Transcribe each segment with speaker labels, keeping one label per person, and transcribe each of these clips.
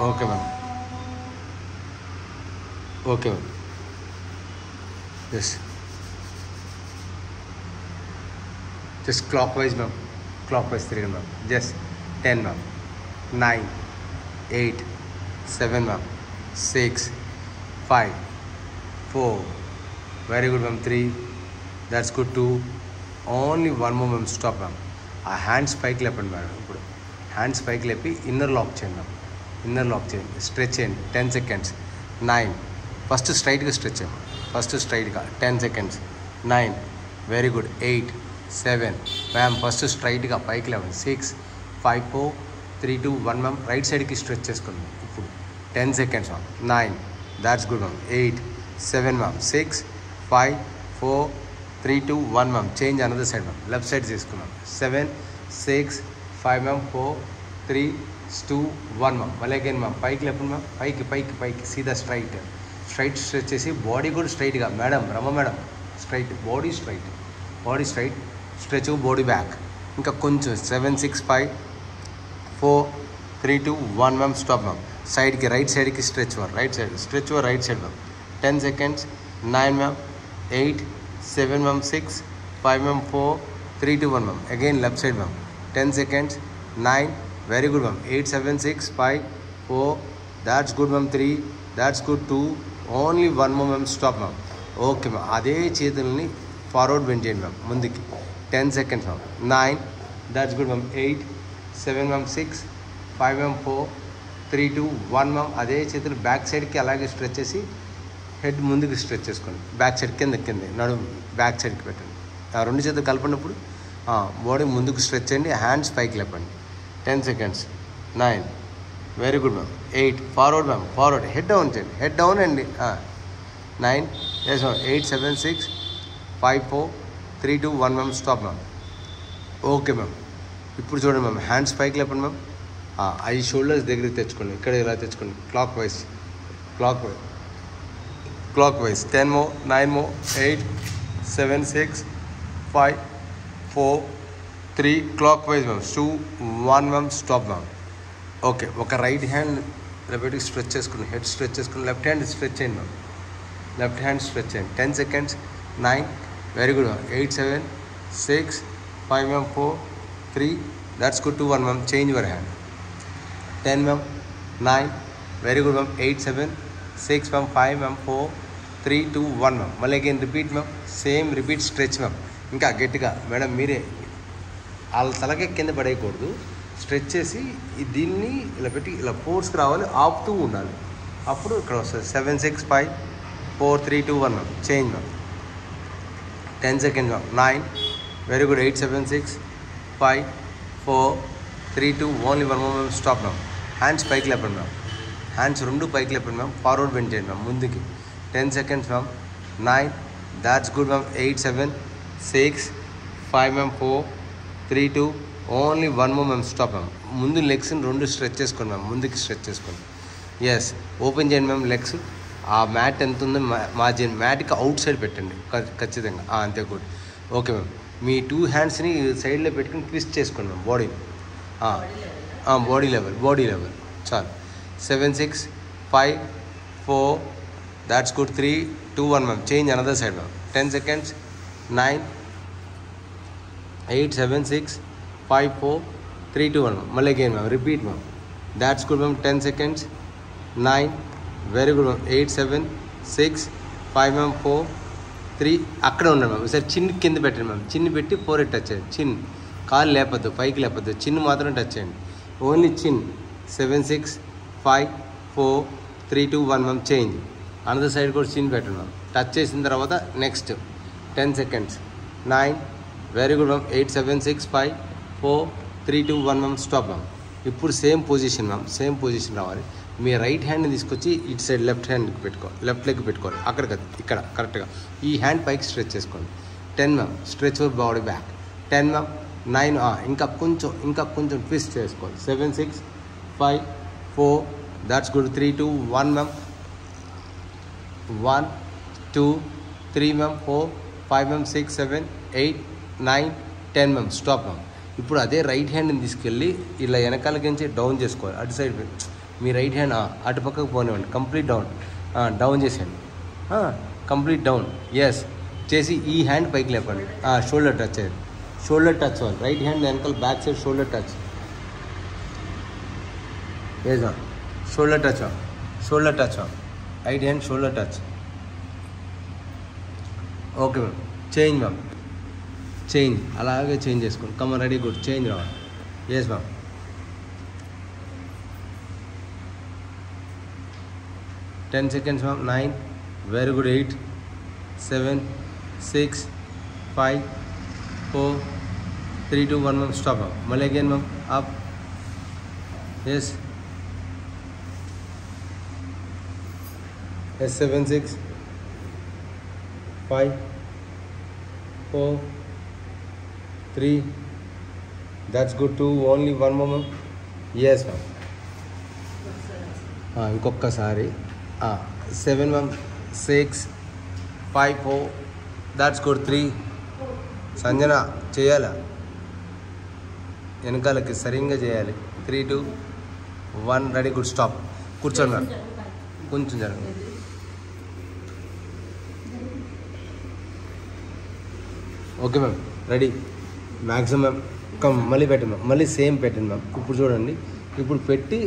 Speaker 1: Okay ma'am. Okay ma'am. Yes. Just clockwise ma'am. Clockwise తిరగండి ma'am. Just 10 ma'am, 9, 8, 7 ma'am, 6, 5, 4. Very good ma'am. 3. That's good. 2. Only 1 more ma'am. Stop ma'am. ఆ hands పైకి లేపండి madam. ఇప్పుడు hands పైకి లేపి inner lock చేయండి ma'am. Inner lock చేయండి. Stretch చేయండి 10 seconds. 9. ఫస్ట్ స్ట్రైట్గా స్ట్రెచ్ చేయండి. ఫస్ట్ స్ట్రైట్గా 10 seconds. 9. Very good. 8, 7 ma'am. First స్ట్రైట్గా పైకి లేవండి. 6, 5, 4, 3, 2, 1 మ్యామ్. రైట్ సైడ్కి స్ట్రెచ్ చేసుకోండి ఇప్పుడు 10 seconds ma'am. 9. That's good ma'am. 8, 7 ma'am. 6, 5, 4, 3, 2, 1 ma'am. Change another side ma'am. Left side తీసుకున్నాం. 7, 6, 5 మ్యామ్. 4, 3, 2, 1 మ్యామ్. మళ్ళీ అగైన్ మ్యామ్. పైకి లేపండి మ్యామ్. పైకి పైకి పైకి సీదా స్ట్రైట్ స్ట్రెచ్ చేసి బాడీ కూడా స్ట్రైట్గా madam. Rama madam straight. Body straight. Body straight. Stretch body back. ఇంకా కొంచెం 7, 6, 5, 4, 3, 2, 1 మ్యామ్. Stop ma'am. సైడ్కి రైట్ సైడ్కి stretch ma'am. Right side stretch right side ma'am. 10 seconds. 9 ma'am. 8, 7 ma'am. 6, 5 ma'am. 4, 3, 2, 1 ma'am. Again left side ma'am. 10 seconds. 9. Very good ma'am. 8, 7, 6, 5, 4. That's good ma'am. 3. That's good. 2. Only 1 more ma'am. Stop ma'am. Okay ma'am. అదే చేతుల్ని forward bend చేయండి ma'am. ముందుకి 10 seconds ma'am. 9. That's good ma'am. 8, 7 ma'am. 6, 5 ma'am. 4, 3, 2, 1 ma'am. అదే చేతులు back సైడ్కి అలాగే stretch చేసి head ముందుకు స్ట్రెచ్ చేసుకోండి. బ్యాక్ సైడ్ కింద నడుము బ్యాక్ సైడ్కి పెట్టండి. ఆ రెండు చేతులు కలిపినప్పుడు బాడీ ముందుకు స్ట్రెచ్ చేయండి. హ్యాండ్స్ పైకి లేపండి. 10 seconds. 9. Very good ma'am. 8. Forward ma'am. Forward. Head down చేయండి. హెడ్ డౌన్ అండి. 9. Yes ma'am. 8, 7, 6, 5, 4, 3, 2, 1 ma'am. Stop ma'am. Okay ma'am. ఇప్పుడు చూడండి మ్యామ్. హ్యాండ్స్ పైకి లేపండి మ్యామ్. ఐ షోల్డర్స్ దగ్గరికి తెచ్చుకోండి. ఇక్కడ ఇలా తెచ్చుకోండి. Clock wise. Clock wise. Clock wise. 10 more, 9 more, 8, 7, 6, 5, 4, 3. Clock wise ma'am. 2, 1 ma'am. Stop ma'am. Okay. ఒక రైట్ హ్యాండ్ లెఫ్ట్కి స్ట్రెచ్ చేసుకుని హెడ్ స్ట్రెచ్ చేసుకుని లెఫ్ట్ హ్యాండ్ స్ట్రెచ్ చేయండి మ్యామ్. లెఫ్ట్ హ్యాండ్ స్ట్రెచ్ చేయండి. 10 seconds. 9. Very good ma'am. 8, 7, 6, 5 ma'am. 4, 3. That's good. 2, 1 ma'am. Change your hand. 10 ma'am. 9. Very good ma'am. 8, 7, 6 ma'am. 5 ma'am. 4, 3, 2, 1 ma'am. మళ్ళీ again repeat ma'am. Same repeat stretch ma'am. ఇంకా గట్టిగా madam మీరే వాళ్ళ తలకే కింద పడేయకూడదు. Stretch చేసి దీన్ని ఇలా పెట్టి ఇలా ఫోర్స్కి రావాలి. ఆపుతూ ఉండాలి. అప్పుడు ఇక్కడ వస్తుంది. 7, 6, 5, 4, 3, 2, 1 ma'am. Change ma'am. 10 seconds ma'am. 9. Very good. 8, 7, 6, 5, 4, 3, 2. Only 1 more ma'am. Stop ma'am. Hands పైకి లేపండి మ్యామ్. హ్యాండ్స్ రెండు పైకి లేపండి మ్యామ్. ఫార్వర్డ్ బెండ్ చేయండి మ్యామ్. ముందుకి 10 seconds ma'am. 9. That's good ma'am. 8, 7, 6, 5 ma'am. 4, 3, 2. Only 1 more ma'am. Stop ma'am. ముందు లెగ్స్ని రెండు స్ట్రెచ్ చేసుకోండి మ్యామ్. ముందుకి స్ట్రెచ్ చేసుకోండి. ఎస్. ఓపెన్ చేయండి మ్యామ్ లెగ్స్. ఆ మ్యాట్ ఎంత ఉందో మార్జిన్ మ్యాట్కి అవుట్ సైడ్ పెట్టండి ఖచ్చితంగా. అంతే గుడ్. Okay ma'am. మీ 2 హ్యాండ్స్ని సైడ్లో పెట్టుకుని ట్విస్ట్ చేసుకోండి మ్యామ్. బాడీ లెవెల్ చాలు. 7, 6, 5, 4. That's good. 3, 2, 1 ma'am. Change another side ma'am. 10 seconds. 9, 8, 7, 6, 5, 4, 3, 2, 1 ma'am. మళ్ళీ again ma'am. Repeat ma'am. That's good ma'am. 10 seconds. 9. Very good ma'am. 8, 7, 6, 5 ma'am. 4, 3. అక్కడే ఉన్నాను మ్యామ్. ఒకసారి చిన్న కింద పెట్టండి మ్యామ్. చిన్న పెట్టి 4 టచ్ చేయండి. చిన్ కాలు లేపద్దు, పైకి లేపద్దు. చిన్న మాత్రం టచ్ చేయండి. ఓన్లీ చిన్. 7, 6, 5, 4, 3, 2, 1 మ్యామ్. చేంజ్. అనదర్ సైడ్ కూడా చిన్ పెట్టండి మ్యామ్. టచ్ చేసిన తర్వాత next 10 seconds. 9. Very good ma'am. 8, 7, 6, 5, 4, 3, 2, 1 ma'am. Stop ma'am. ఇప్పుడు same position ma'am. Same position రావాలి. మీ రైట్ హ్యాండ్ని తీసుకొచ్చి ఇటు సైడ్ లెఫ్ట్ హ్యాండ్కి పెట్టుకోవాలి. లెఫ్ట్ లెగ్ పెట్టుకోవాలి. అక్కడ కదా ఇక్కడ కరెక్ట్గా ఈ హ్యాండ్ పైకి స్ట్రెచ్ చేసుకోండి. 10 ma'am. Stretch your body back. 10 ma'am. 9. ఇంకా కొంచెం ట్విస్ట్ చేసుకోవాలి. 7, 6, 5, 4. That's good. 3, 2, 1 ma'am. 1, 2, 3 ma'am. 4, 5 ma'am. 6, 7, 8, 9, 10 ma'am. Stop ma'am. ఇప్పుడు అదే రైట్ హ్యాండ్ని తీసుకెళ్ళి ఇలా వెనకాలకించి డౌన్ చేసుకోవాలి. అటు సైడ్ మీ రైట్ హ్యాండ్ అటు పక్కకు పోనివ్వండి, కంప్లీట్ డౌన్, డౌన్ చేసేయండి, కంప్లీట్ డౌన్. ఎస్ చేసి ఈ హ్యాండ్ పైకి లేపండి, షోల్డర్ టచ్ అయ్యింది, షోల్డర్ టచ్ అవ్వాలి. రైట్ హ్యాండ్ వెనకాల back side shoulder touch. Yes ma'am, shoulder touch, shoulder touch, right hand shoulder touch. Okay ma'am, change ma'am, change అలాగే change చేసుకోండి. కమ్ రెడీ, గుడ్, చేంజ్ రావాలి. Yes ma'am, 10 seconds ma'am. 9, very good. 8, 7, 6, 5, 4, 3, 2, 1 ma'am. Stop ma'am. మళ్ళీ again ma'am, up. Yes, 7, 6, 5, 4, 3, that's good. 2, only 1 more ma'am. Yes ma'am, ఇంకొకసారి. 7 ma'am, 6, 5, 4, that's good. 3, Sanjana చేయాలా, వెనకాలకి సరిగ్గా చేయాలి. 3, 2, 1, ready, good. Stop. కూర్చోండి ma'am, కొంచెం జరగండి. Okay ma'am, ready. Maximum come, మళ్ళీ పెట్టండి మ్యామ్, మళ్ళీ సేమ్ పెట్టండి మ్యామ్. ఇప్పుడు చూడండి, ఇప్పుడు పెట్టి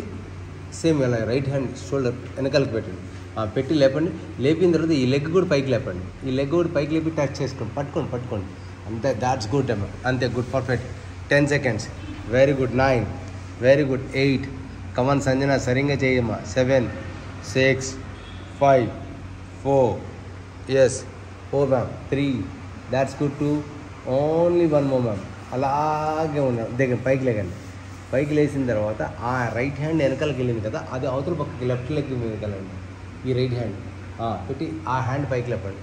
Speaker 1: సేమ్ ఇలా రైట్ హ్యాండ్ షోల్డర్ వెనకాలకి పెట్టండి, పెట్టి లేపండి. లేపిన తర్వాత ఈ లెగ్ కూడా పైకి లేపండి, ఈ లెగ్ కూడా పైకి లేపి టచ్ చేసుకోండి, పట్టుకోండి అంతే. దాట్స్ గుడ్ అమ్మా, అంతే, good, perfect. 10 seconds, very good. 9, very good. 8, come on Sanjana సరిగ్గా చేయమ్మా. 7, 6, 5, 4, yes, 4 ma'am. 3, that's good. 2, only 1 more ma'am. అలాగే ఉన్నాం, దగ్గర పైకి లేకండి. పైకి లేచిన తర్వాత ఆ రైట్ హ్యాండ్ వెనకాలకి వెళ్ళింది కదా, అది అవతల పక్కకి లెఫ్ట్ లెగ్ మీద వెళ్ళండి. ఈ రైట్ హ్యాండ్ పెట్టి ఆ హ్యాండ్ పైకి లేపండి,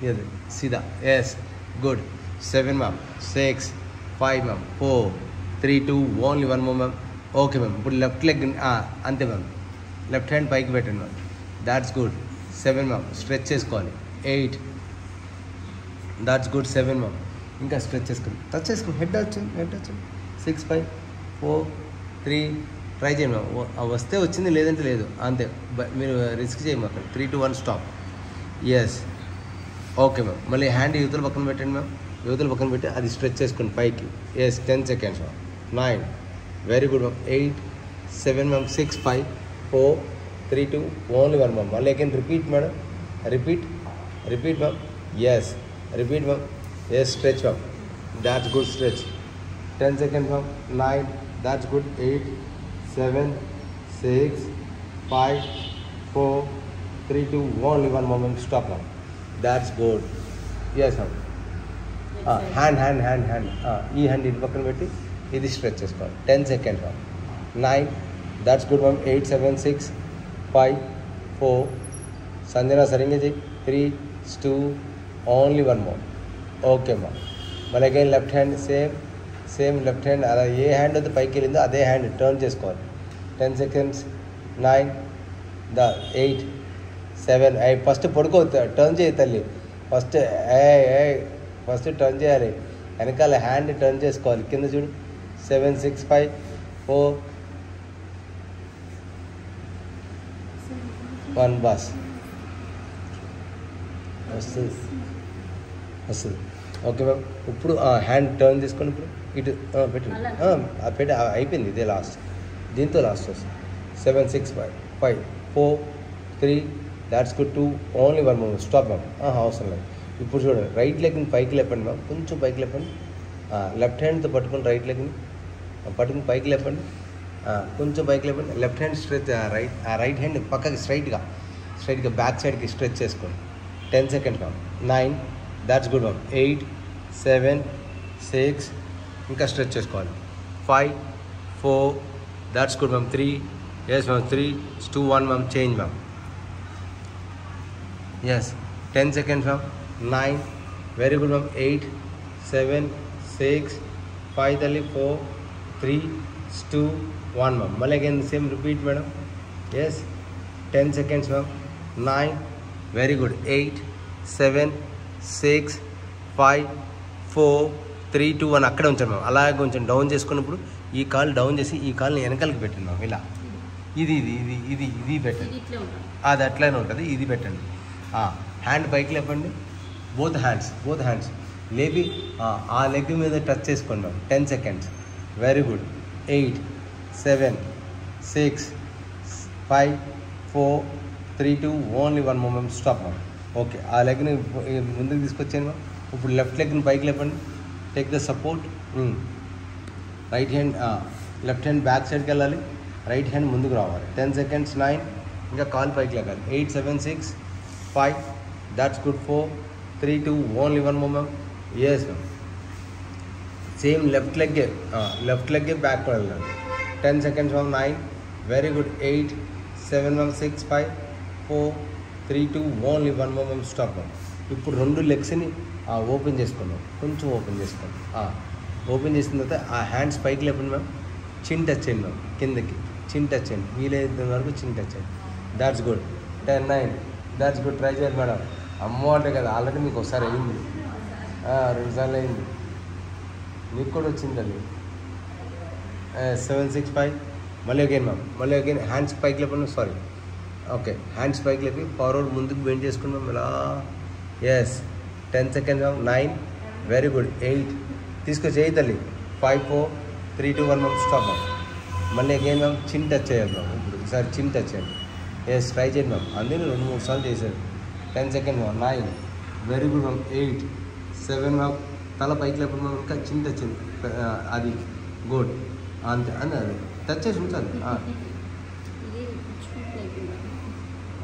Speaker 1: ఇది సీదా. Yes, good. 7 ma'am, 6, 5 ma'am, 4, 3, 2, only 1 more ma'am. Okay ma'am, ఇప్పుడు లెఫ్ట్ లెగ్ అంతే మ్యామ్, లెఫ్ట్ హ్యాండ్ పైకి పెట్టండి ma'am. That's good. 7 ma'am, stretch చేసుకోవాలి. 8, దాట్స్ గుడ్. 7 మ్యామ్, ఇంకా స్ట్రెచ్ చేసుకోండి, టచ్ చేసుకోండి, హెడ్ వచ్చండి. 6, 5, 4, 3, ట్రై చేయండి మ్యామ్. వస్తే వచ్చింది, లేదంటే లేదు, అంతే. మీరు రిస్క్ చేయము అక్కడ. 3, 2, 1, స్టాప్. Yes, okay ma'am. మళ్ళీ హ్యాండ్ యువతల పక్కన పెట్టండి మ్యామ్, యువతల పక్కన పెట్టి అది స్ట్రెచ్ చేసుకోండి పైకి. Yes, 10 seconds ma'am. 9, very good ma'am. 8, 7 ma'am. 6, 5, 4, 3, 2, only 1 ma'am. మళ్ళీ again repeat madam, repeat ma'am. Yes, repeat ma'am. Yes, stretch ma'am. That's good, stretch. 10 seconds ma'am. 9, that's good. 8, 7, 6, 5, 4, 3, 2, only 1 more ma'am. Stop ma'am. That's good. Yes ma'am. Hand ఈ hand ఇటు పక్కన పెట్టి ఇది stretch చేసుకోవాలి. 10 seconds ma'am. 9, that's good ma'am. 8, 7, 6, 5, 4, Sanjana సరిగ్గా చెయ్యి. 3, 2, only 1 more. Okay ma'am. మళ్ళీ again left hand same left hand అలా ఏ హ్యాండ్ అయితే పైకి వెళ్ళిందో అదే హ్యాండ్ టర్న్ చేసుకోవాలి. 10 seconds. 9, 8, 7, ఫస్ట్ పడుకో, టర్న్ చేయి తల్లి. ఫస్ట్ టర్న్ చేయాలి, వెనకాల హ్యాండ్ టర్న్ చేసుకోవాలి. కింద చూడు. 7, 6, 5, 4, 1, బస్ వస్తుంది. Okay ma'am. ఇప్పుడు హ్యాండ్ టర్న్ చేసుకొని ఇప్పుడు ఇటు పెట్టండి, పెట్టి అయిపోయింది. ఇదే లాస్ట్, దీంతో లాస్ట్ వస్తుంది. 7, 6, 5, 4, 3, that's good. 2, only 1 more. Stop ma'am. అవసరం లేదు. ఇప్పుడు చూడండి, రైట్ లెగ్ని పైకి లేపండి మ్యామ్, కొంచెం పైకి లేపండి. లెఫ్ట్ హ్యాండ్తో పట్టుకొని రైట్ లెగ్ని పట్టుకుని పైకి లేపండి, కొంచెం పైకి లేపండి. Left hand stretch, right hand పక్కకి స్ట్రైట్గా బ్యాక్ సైడ్కి స్ట్రెచ్ చేసుకోండి. 10 seconds ma'am. 9, that's good ma'am. 8, 7, 6, ఇంకా స్ట్రెచ్ చేసుకోవాలి. 5, 4, that's good ma'am. 3, yes ma'am. 3, 2, 1 ma'am. Change ma'am. Yes, 10 seconds ma'am. 9, very good ma'am. 8, 7, 6, 5 తల్లి. 4, 3, 2, 1 మ్యామ్. మళ్ళీ again same repeat madam. Yes, 10 seconds ma'am. 9, very good. 8, 7, 6, 5, 4, 3, 2, 1 అక్కడే ఉంచాను ma'am. అలాగే కొంచెం down చేసుకున్నప్పుడు ఈ కాల్ డౌన్ చేసి ఈ కాల్ని వెనకాలకి పెట్టండి మ్యామ్. ఇలా ఇది పెట్టండి. అది అట్లనే ఉంటుంది. ఇది పెట్టండి. హ్యాండ్ పైకి లేపండి. బోత్ హ్యాండ్స్ లేపి ఆ లెగ్ మీద టచ్ చేసుకుంటాం. 10 seconds. Very good. 8, 7, 6, 5, 4, 3, 2 only 1 moment. Stop ma'am. Okay, ఆ లెగ్ని ముందుకు తీసుకొచ్చాను మ్యామ్. ఇప్పుడు లెఫ్ట్ లెగ్ని పైకి లేపండి. Take the support. Right hand left hand back సైడ్కి వెళ్ళాలి. రైట్ హ్యాండ్ ముందుకు రావాలి. 10 seconds. 9, ఇంకా కాల్ పైకి లేకాలి. 8, 7, 6, 5, that's good. 4, 3, 2 only 1 moment. Yes ma'am. Same left లెగ్గే బ్యాక్ వెళ్ళాలి. 10 seconds ma'am. 9, very good. 8, 7 ma'am. 6, 5, 4, 3, 2 only 1 moment. Stop ma'am. ఇప్పుడు 2 లెగ్స్ని ఓపెన్ చేసుకున్నాం. కొంచెం ఓపెన్ చేసుకోండి. ఓపెన్ చేసిన తర్వాత ఆ హ్యాండ్స్ పైకి లేపండి మ్యామ్. చిన్ టచ్ చేయండి మ్యామ్. కిందకి చిన్ టచ్ చేయండి. వీలైతే వరకు చిన్ టచ్ చేయండి. That's good. 10, 9, that's good. Try చేయాలి మేడం. అమ్మో అంటే కదా, ఆల్రెడీ మీకు ఒకసారి అయింది, 2 సార్లు అయింది. మీకు కూడా వచ్చింది అది. 7, 6, 5 మళ్ళీ అగైన్ మ్యామ్. మళ్ళీ అగైన్ హ్యాండ్స్ పైకి లేపండి. సారీ, ఓకే, హ్యాండ్స్ పైకి లేపి ఫార్వర్డ్ ముందుకు బెండ్ చేసుకున్నాం ఇలా. Yes. 10 seconds ma'am. 9, very good. 8 తీసుకొచ్చి తల్లి. 5, 4, 3, 2 1 మ్యామ్. Stop ma'am. మళ్ళీ అగైన్ మ్యామ్ చిన్ టచ్ చేయాలి మ్యామ్. ఇప్పుడు ఈసారి చిన్ టచ్ చేయండి. ఎస్, ట్రై చేయండి మ్యామ్. అందులో 2-3 సార్లు చేశారు. 10 seconds ma'am. 9, very good ma'am. 8, 7 ma'am. తల పైకి లేపండి మ్యామ్. ఇంకా చిన్ టచ్ చేయండి. అది గుడ్. అంతే అది టచ్ చేసి ఉంచాలి.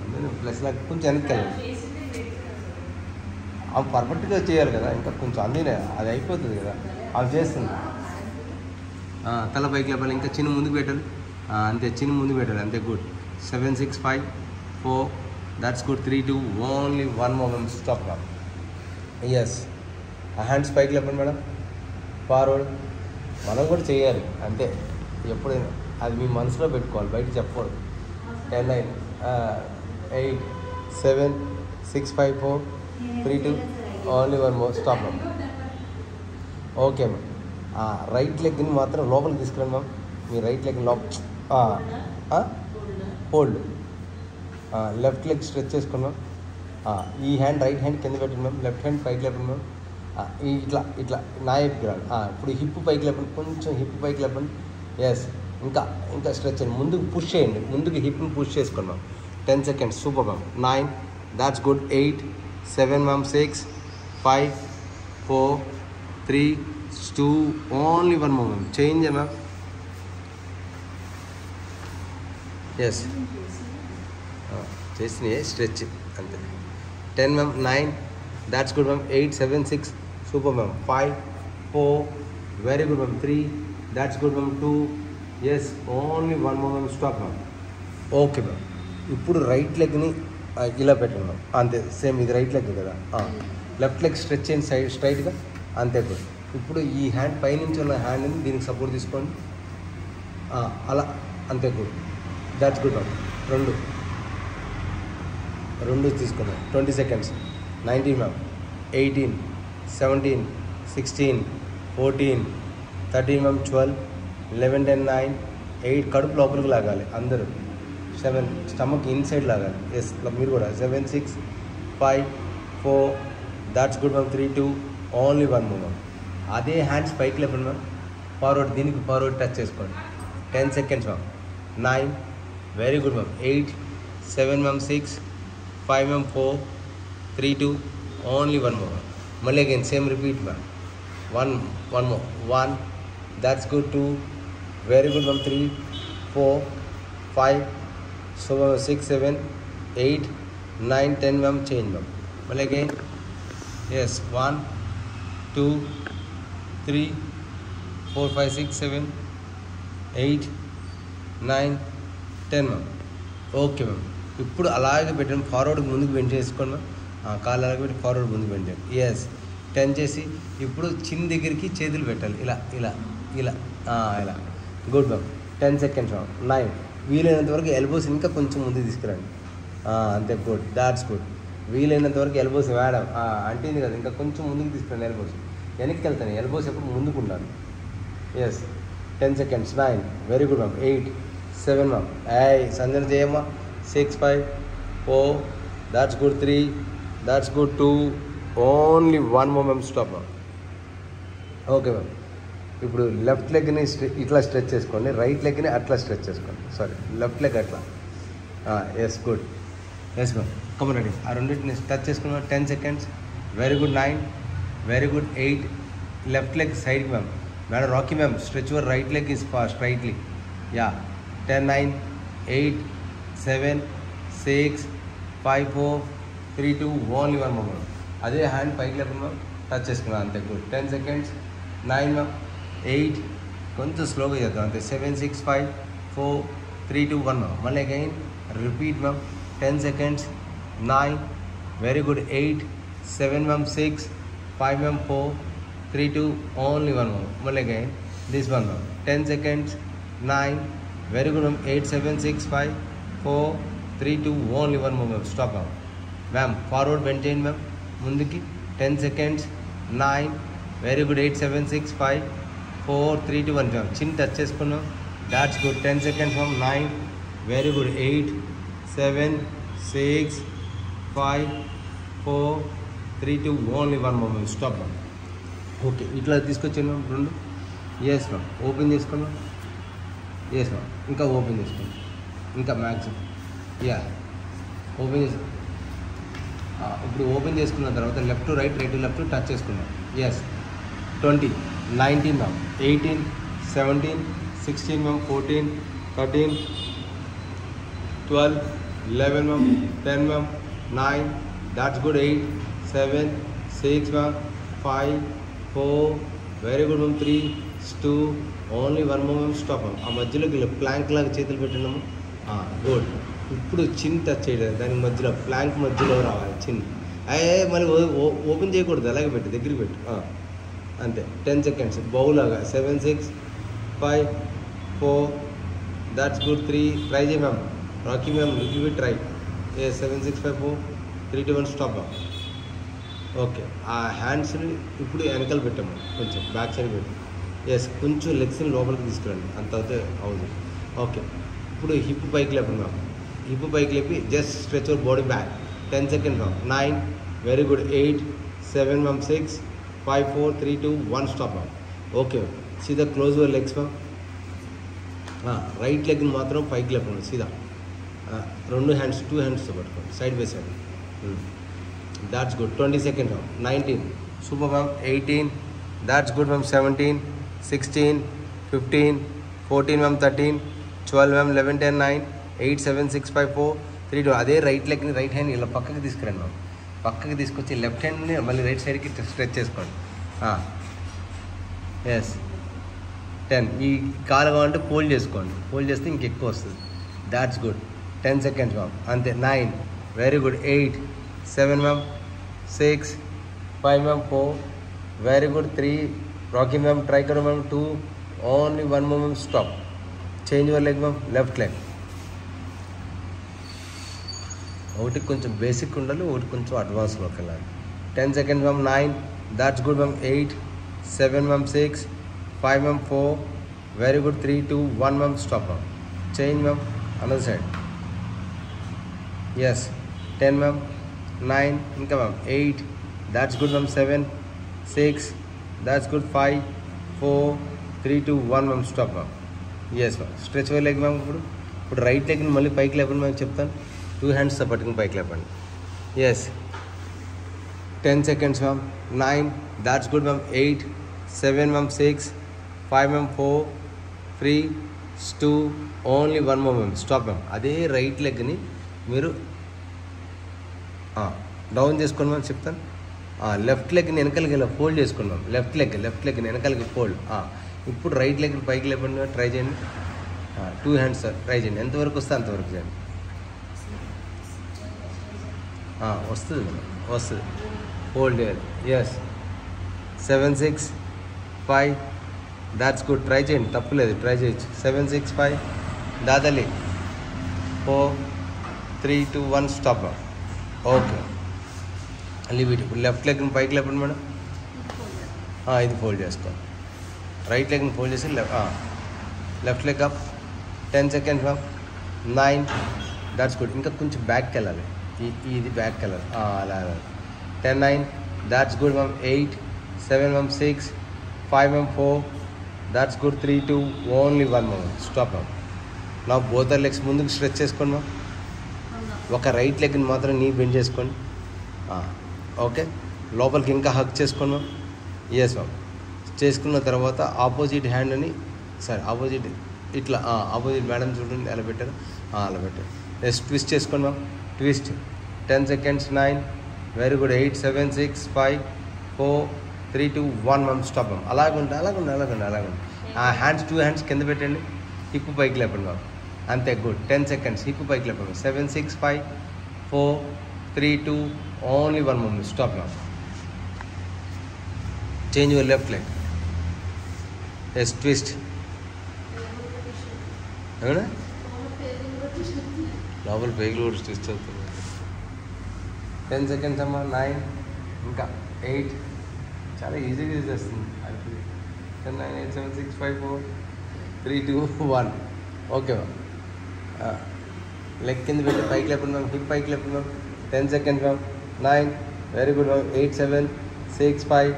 Speaker 1: అందులో ప్లస్ లాగా కొంచెం వెనక్కి వెళ్ళండి. అవి పర్ఫెక్ట్గా చేయాలి కదా, ఇంకా కొంచెం అందునే అది అయిపోతుంది కదా, అవి చేస్తుంది. తల పైకి లేపాలి. ఇంకా చిన్న ముందుకు పెట్టాలి. అంతే, చిన్న ముందుకు పెట్టాలి. అంతే, good. 7, 6, 5, 4, that's good. 3, 2 only 1 moment. Stop ma'am. Yes. ఆ హ్యాండ్స్ పైకి లేపండి మేడం. ఫార్వర్డ్. మనం కూడా చేయాలి అంతే. ఎప్పుడైనా అది మీ మనసులో పెట్టుకోవాలి, బయట చెప్పకూడదు. 10, 9, 8, 7, 6, 5, 4, 3, 2 only 1 more. Stop ma'am. Okay ma'am. Right లెగ్ని మాత్రం లోపలికి తీసుకురండి మ్యామ్. మీ right leg hold. Left leg stretch చేసుకున్నాం. ఈ హ్యాండ్ రైట్ హ్యాండ్ కింద పెట్టండి మ్యామ్. లెఫ్ట్ హ్యాండ్ పైకి లేపండి మ్యామ్. ఇట్లా నా వైపుకి రాండి. ఇప్పుడు హిప్ పైకి లేపండి. కొంచెం హిప్ పైకి లేపండి. ఎస్. ఇంకా స్ట్రెచ్ చేయండి. ముందుకు పుష్ చేయండి. ముందుకు హిప్ని పుష్ చేసుకున్నాం. 10 seconds. Super ma'am. 9, that's good. 8, 7 ma'am. 6, 5, 4, 3, 2 only 1 moment. Change ma'am. Yes, చేసినాయి స్ట్రెచ్ అంతే. 10 ma'am. 9, that's good ma'am. 8, 7, 6 super ma'am. 5, 4 very good ma'am. 3, that's good ma'am. 2 yes only 1 moment. Stop ma'am. Okay ma'am. ఇప్పుడు right లెగ్ని ఇలా పెట్టండి ma'am. అంతే, same ఇది right leg కదా. Left leg stretch చేయండి సైడ్ స్ట్రైట్గా. అంతే గుడ్. ఇప్పుడు ఈ హ్యాండ్ పైనుంచి ఉన్న హ్యాండ్ని దీనికి సపోర్ట్ తీసుకోండి. అలా అంతే గుడ్. That's good ma'am. రెండు తీసుకున్నాం. 20 seconds. 19 మ్యామ్. 18, 17, 16, 14, 13 మ్యామ్. 12, 11, 10, 9, 8 కడుపు లోపలికి లాగాలి అందరూ. 7 స్టమక్ ఇన్సైడ్ లాగాలి. ఎస్, మీరు కూడా. 7, 6, 5, 4 that's good ma'am. 3, 2 only 1 moment. అదే హ్యాండ్స్ పైకి లేపండి మ్యామ్. ఫార్వర్డ్, దీనికి ఫార్వర్డ్ టచ్ చేసుకోండి. 10 seconds ma'am. 9, very good ma'am. 8, 7 ma'am. 6, 5 ma'am. 4, 3, 2 only 1 moment. మళ్ళీ again same repeat ma'am. 1 more. 1, that's good. 2, very good ma'am. 3, 4, 5, 6, 7, 8, 9, 10 ma'am. Change ma'am. మళ్ళీ again. Yes. 1, 2, 3, 4, 5, 6, 7, 8, 9, 10 ma'am. Okay ma'am. ఇప్పుడు అలాగే పెట్టండి. ఫార్వర్డ్కి ముందుకు bend చేసుకోండి ma'am. కాళ్ళు అలాగే పెట్టి ఫార్వర్డ్ ముందుకు బెండ్ చేయండి. ఎస్. 10 చేసి ఇప్పుడు చిన్న దగ్గరికి చేతులు పెట్టాలి. ఇలా ఇలా ఇలా ఇలా. Good ma'am. 10 seconds ma'am. 9, వీలైనంత వరకు ఎల్బోస్ ఇంకా కొంచెం ముందుకు తీసుకురండి. అంతే, గుడ్. That's good. వీలైనంత వరకు ఎల్బోస్ వేయడం అంటేది కదా, ఇంకా కొంచెం ముందుకు తీసుకురండి. ఎల్బోస్ వెనక్కి వెళ్తాను. ఎల్బోస్ ఎప్పుడు ముందుకు ఉండాలి. Yes. 10 seconds. 9, very good ma'am. 8, 7 ma'am. Sanjana చేయమ్మా. 6 5 4. That's good. 3. That's good. 2. Only 1 more ma'am. Stop ma'am. Okay ma'am. ఇప్పుడు లెఫ్ట్ లెగ్ని ఇట్లా స్ట్రెచ్ చేసుకోండి, రైట్ లెగ్ని అట్లా స్ట్రెచ్ చేసుకోండి. సారీ, లెఫ్ట్ లెగ్ అట్లా. Yes good. Yes ma'am. Come on ready. ఆ రెండింటిని టచ్ చేసుకున్నాం. 10 seconds. Very good. 9. Very good. 8. Left leg సైడ్కి ma'am. Madam Rocky ma'am, stretch your right leg is straightly. Yeah. 10 9 8 7 6 5 4 3 2 only 1 more. అదే hand పైకి లేకుండా ma'am touch చేసుకున్నాం అంతే. గుడ్. 10 seconds. 9 మ్యామ్. 8. కొంచెం స్లోగా చేద్దాం అంతే. 7 6 5 4 3 2 1 మ్యామ్. మళ్ళీ again repeat ma'am. 10 seconds. 9. Very good. 8 7 ma'am. 6 5 ma'am. 4 3 2 only 1 ma'am. మళ్ళీ again this 1 ma'am. 10 seconds. 9. Very good ma'am. 8 7 6 5 4 3 2 only 1 more ma'am. Stop ma'am. Ma'am forward bend చేయండి ma'am ముందుకి. 10 seconds. 9. Very good. 8 7 6 5 4 3 2 1 మ్యామ్. చిన్న touch చేసుకున్నాం. That's good. 10 seconds ma'am. 9. Very good. 8 7 6 5 4 3 2 only 1 more ma'am. Stop ma'am. Okay, ఇట్లా తీసుకొచ్చాను ma'am రెండు. Yes ma'am. Open చేసుకున్నాం. Yes ma'am. ఇంకా open చేసుకున్నాం. ఇంకా మ్యాక్సిమం. యా ఓపెన్ చేసి ఇప్పుడు ఓపెన్ చేసుకున్న తర్వాత left to right, right to left touch చేసుకున్నాం. Yes. 20 19 ma'am. 18 17 16 ma'am. 14 13 12 11 ma'am. 10 ma'am. 9. That's good. 8 7 6 ma'am. 5 4 very good ma'am. 3 2 only 1 more ma'am. Stop ma'am. ఆ మధ్యలోకి ప్లాంక్ లాగా చేతులు పెట్టినాము. గుడ్. ఇప్పుడు చిన్ టచ్ చేయలేదు, దానికి మధ్యలో ప్లాంక్ మధ్యలో రావాలి చిన్. మళ్ళీ ఓపెన్ చేయకూడదు, అలాగే పెట్టు, దగ్గరికి పెట్టు అంతే. 10 seconds. బౌలాగా. 7 6 5 4 that's good. 3 ట్రై చేయి ma'am. Rocky ma'am little bit try. 7 6 5 4 3 2 1 stop ma'am. Okay, ఆ హ్యాండ్స్ని ఇప్పుడు వెనకాల పెట్టాము, కొంచెం బ్యాక్ సైడ్ పెట్టు. ఎస్, కొంచెం లెగ్స్ని లోపలికి తీసుకురండి, అంత అవుతే అవుతుంది. ఓకే, ఇప్పుడు హిప్ పైకి లేపండి మ్యామ్. హిప్ పైకి లేపి just stretch your body back. 10 seconds ma'am. 9. Very good. 8 7 ma'am. 6 5 4 3 2 1 stop ma'am. Okay, సీదా close your legs ma'am. Right లెగ్ని మాత్రం పైకి లేపండి సీదా. రెండు హ్యాండ్స్, 2 హ్యాండ్స్తో పట్టుకోండి side by side. That's good. 20 seconds ma'am. 19. Super ma'am. 18. That's good ma'am. 17 16 15 14 ma'am. 13 12 ma'am. 11 10 9 8 7 6 5 4 3 2. అదే రైట్ లెగ్ని, రైట్ హ్యాండ్ ఇలా పక్కకి తీసుకురండి మ్యామ్. పక్కకి తీసుకొచ్చి లెఫ్ట్ హ్యాండ్ని మళ్ళీ రైట్ సైడ్కి స్ట్రెచ్ చేసుకోండి. ఎస్. 10. ఈ కాలు కావాలంటే ఫోల్డ్ చేసుకోండి, ఫోల్డ్ చేస్తే ఇంకెక్కువ వస్తుంది. That's good. 10 seconds ma'am. అంతే. 9. Very good. 8 7 ma'am. 6 5 ma'am. 4 very good. 3 Rocky ma'am. Try కరో ma'am. 2 only 1 more ma'am. Stop. Change your leg ma'am. Left leg. ఒకటి కొంచెం బేసిక్ ఉండాలి, ఒకటి కొంచెం అడ్వాన్స్లోకి వెళ్ళాలి. 10 seconds ma'am. 9. That's good ma'am. 8 7 ma'am. 6 5 ma'am. 4 very good. 3 2 1 ma'am. Stop ma'am. Change ma'am. Another side. Yes. 10 ma'am. 9. ఇంకా ma'am. 8. That's good ma'am. 7 6 that's good. 5 4 3 2 1 ma'am. Stop ma'am. Yes ma'am. Stretch your leg ma'am. ఇప్పుడు right లెగ్ని మళ్ళీ పైకి లేపండి ma'am. చెప్తాను. 2 హ్యాండ్స్తో పట్టుకుని పైకి లేపండి. Yes. 10 seconds ma'am. 9. That's good ma'am. 8 7 ma'am. 6 5 ma'am. 4 3 2 only 1 more ma'am. Stop ma'am. అదే రైట్ లెగ్ని మీరు డౌన్ చేసుకోండి మ్యామ్. చెప్తాను. లెఫ్ట్ లెగ్ని వెనకాలకి ఇలా ఫోల్డ్ చేసుకున్నాం. లెఫ్ట్ లెగ్ని వెనకాలకి ఫోల్డ్. ఇప్పుడు రైట్ లెగ్ని పైకి లేపండి. ట్రై చేయండి. 2 హ్యాండ్స్ ట్రై చేయండి. ఎంతవరకు వస్తే అంతవరకు చేయండి. వస్తుంది. హోల్డ్ చేయాలి. ఎస్. 7 6 5 that's good. ట్రై చేయండి, తప్పులేదు, ట్రై చేయొచ్చు. 7 6 5 దాదాలి. 4 3 2 1 స్టాప్. Okay, leave it. ఇప్పుడు లెఫ్ట్ లెగ్ని పైకి లేపండి మేడం. ఇది ఫోల్డ్ చేసుకో. రైట్ లెగ్ని ఫోల్డ్ చేసి left leg up. 10 seconds ma'am. 9, that's good. ఇంకా కొంచెం బ్యాక్కి వెళ్ళాలి, ఇది బ్యాక్కి వెళ్ళాలి, అలా 10, 9, that's good ma'am. 8, 7 ma'am. 6, 5 ma'am. 4, that's good. 3, 2, only 1 ma'am. Stop ma'am. నా బోత్ లెగ్స్ ముందుకు స్ట్రెచ్ చేసుకోండి మ్యామ్. ఒక రైట్ లెగ్ని మాత్రం నీ బెండ్ చేసుకోండి. ఓకే, లోపలికి ఇంకా హక్ చేసుకోండి మ్యామ్. Yes ma'am. చేసుకున్న తర్వాత ఆపోజిట్ హ్యాండ్ని ఆపోజిట్ ఇట్లా ఆపోజిట్ మేడం చూడండి ఎలా పెట్టారు, అలా పెట్టారు. ఎస్, ట్విస్ట్ చేసుకోండి ma'am. Twist. 10 seconds. 9, very good. 8, 7, 6, 5, 4, 3, 2, 1 ma'am. Stop ma'am. అలాగుంటే హ్యాండ్స్ 2 హ్యాండ్స్ కింద పెట్టండి, హిప్ పైకి లేపండి మ్యామ్. అంతే, గుడ్. 10 seconds. హిప్ పైకి లేపండి. 7, 6, 5, 4, 3, 2, only 1 ma'am. Stop ma'am. Change your left leg. Yes, twist. అవునా, లోపల పేగులు కూడా ట్విస్ట్ అవుతుంది. 10 seconds అమ్మా. 9, ఇంకా 8, చాలా ఈజీగా చేస్తుంది. 10, 9, 8, 7, 6, 5, 4, 3, 2, 1. Okay ma'am. లెగ్ కింద పెట్టి పైకి లేపండి మ్యామ్. హిప్ పైకి లేపండి ma'am. 10 seconds ma'am. 9, very good ma'am. 8, 7, 6, 5,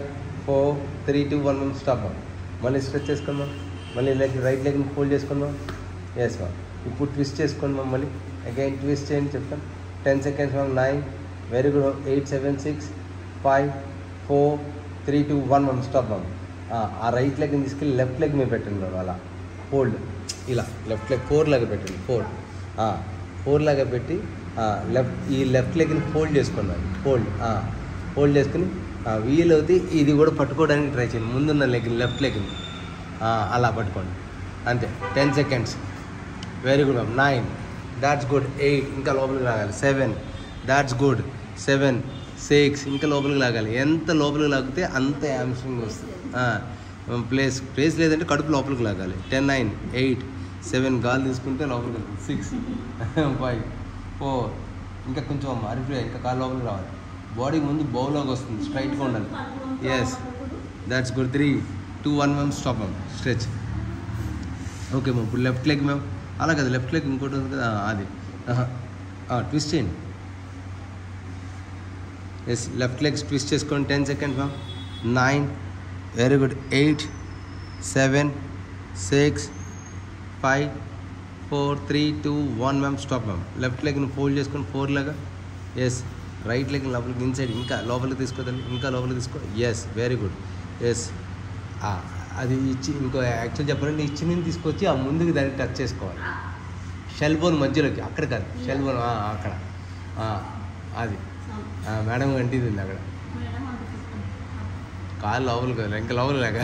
Speaker 1: 4, 3, 2, 1 ma'am. Stop ma'am. మళ్ళీ స్ట్రెచ్ చేసుకోండి మ్యామ్. మళ్ళీ రైట్ లెగ్ని ఫోల్డ్ చేసుకోండి మ్యామ్. Yes ma'am. ఇప్పుడు ట్విస్ట్ చేసుకోండి మ్యామ్. మళ్ళీ అగైన్ ట్విస్ట్ చేయండి చెప్తాను. 10 seconds ma'am. 9, very good ma'am. 8, 7, 6, 5, 4, 3, 2, 1 ma'am. Stop ma'am. ఆ రైట్ లెగ్ని తీసుకెళ్ళి లెఫ్ట్ లెగ్ మీద పెట్టండి మ్యామ్. అలా ఫోల్డ్, ఇలా లెఫ్ట్ లెగ్ 4 లాగా పెట్టండి. 4 లాగా పెట్టి ఈ లెఫ్ట్ లెగ్ని ఫోల్డ్ చేసుకోండి మ్యామ్. ఫోల్డ్ చేసుకుని వీలవుతే ఇది కూడా పట్టుకోవడానికి ట్రై చేయండి. ముందున్న లెగ్ని, లెఫ్ట్ లెగ్ని అలా పట్టుకోండి. అంతే. 10 seconds. Very good ma'am. 9, that's good. 8, ఇంకా లోపలికి లాగాలి. 7, దాట్స్ గుడ్. 7, 6, ఇంకా లోపలికి లాగాలి. ఎంత లోపలికి లాగితే అంత హ్యామ్స్ట్రింగ్ వస్తుంది. ప్లేస్ లేదంటే కడుపు లోపలికి లాగాలి. 10, 9, 8, 7, గాలి తీసుకుంటే లోపలికి 6, 5, 4, ఇంకా కొంచెం అరిఫ్లే, ఇంకా కాలు లోపలికి రావాలి. బాడీ ముందు బౌలాగా వస్తుంది, స్ట్రైట్గా ఉండాలి. Yes, that's good. 3, 2, 1 ma'am. Stop ma'am. Stretch. Okay ma'am. ఇప్పుడు లెఫ్ట్ లెగ్ మ్యామ్. అలా కదా, లెఫ్ట్ లెగ్ ఇంకోటి ఉంది కదా, అది ట్విస్ట్ చేయండి. ఎస్, లెఫ్ట్ లెగ్స్ ట్విస్ట్ చేసుకోండి. 10 seconds ma'am. 9, very good. 8, 7, 6, 5, 4, 3, 2, 1 ma'am. Stop ma'am. Left లెగ్ని ఫోల్డ్ చేసుకొని 4 లాగా. ఎస్, రైట్ లెగ్ లోపలికి ఇన్సైడ్ ఇంకా లోపలికి తీసుకోదండి, ఇంకా లోపలికి తీసుకో. Yes, very good. ఎస్, అది ఇంకో యాక్చువల్ చెప్పాలంటే ఈ చిన్నని తీసుకొచ్చి ఆ ముందుకు దాన్ని టచ్ చేసుకోవాలి. షెల్ బోన్ మధ్యలోకి, అక్కడ కాదు, షెల్ బోన్ అక్కడ, అది మేడం అంటిది అక్కడ. కాలు లోపలికి కాదు, ఇంకా లోపలికి లేక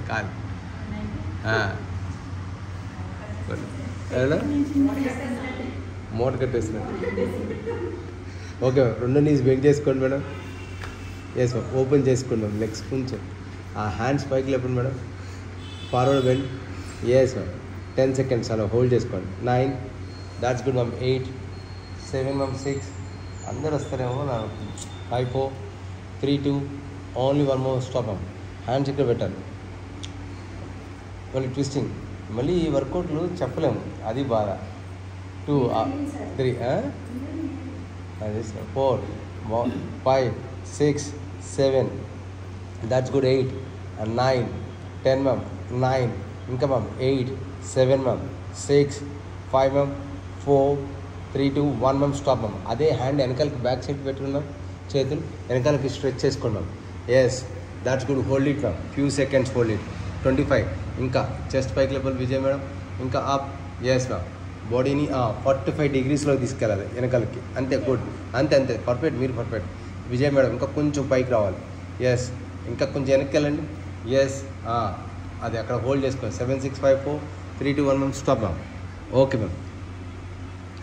Speaker 1: కాలు మూట కట్టేసినట్టు. ఓకే, 2 knees బెండ్ చేసుకోండి మేడం. Yes ma'am. ఓపెన్ చేసుకోండి మ్యామ్. లెగ్స్ కొంచెం హ్యాండ్స్ పైకి లేపండి madam. Forward bend. Yes ma'am. 10 seconds అలా హోల్డ్ చేసుకోండి. 9, దాట్స్ గుడ్ మ్యామ్. 8, 7 మ్యామ్. 6, అందరు వస్తారేమో. 5, 4, 3, 2, only 1 more. Stop ma'am. Hands ఇక్కడ పెట్టాలి. మళ్ళీ ట్విస్టింగ్. మళ్ళీ ఈ వర్కౌట్లు చెప్పలేము, అది బాధ. 2, 3, 4, 5, 6, 7, దాట్స్ గుడ్. 8 and 9, 10 ma'am. 9, ఇంకా ma'am. 8, 7 ma'am. 6, 5 ma'am. 4, 3, 2, 1 ma'am. Stop ma'am. అదే హ్యాండ్ వెనకాలకి బ్యాక్ సైడ్ పెట్టుకున్నాం, చేతులు వెనకాలకి స్ట్రెచ్ చేసుకున్నాం. Yes, that's good. Hold it ma'am. Few seconds hold it. 25, ఇంకా చెస్ట్ పైకి లెవెల్ విజయ్ మేడం. ఇంకా అప్. Yes ma'am. బాడీని 45 degreesలో తీసుకెళ్ళాలి వెనకాలకి. అంతే, గుడ్. అంతే, పర్ఫెక్ట్. మీరు పర్ఫెక్ట్ విజయ్ మేడం. ఇంకా కొంచెం పైకి రావాలి. ఎస్, ఇంకా కొంచెం వెనక్కి వెళ్ళండి. ఎస్, అది అక్కడ హోల్డ్ చేసుకోండి. 7, 6, 5, 4, 3, 2, 1 ma'am. Stop ma'am. Okay ma'am.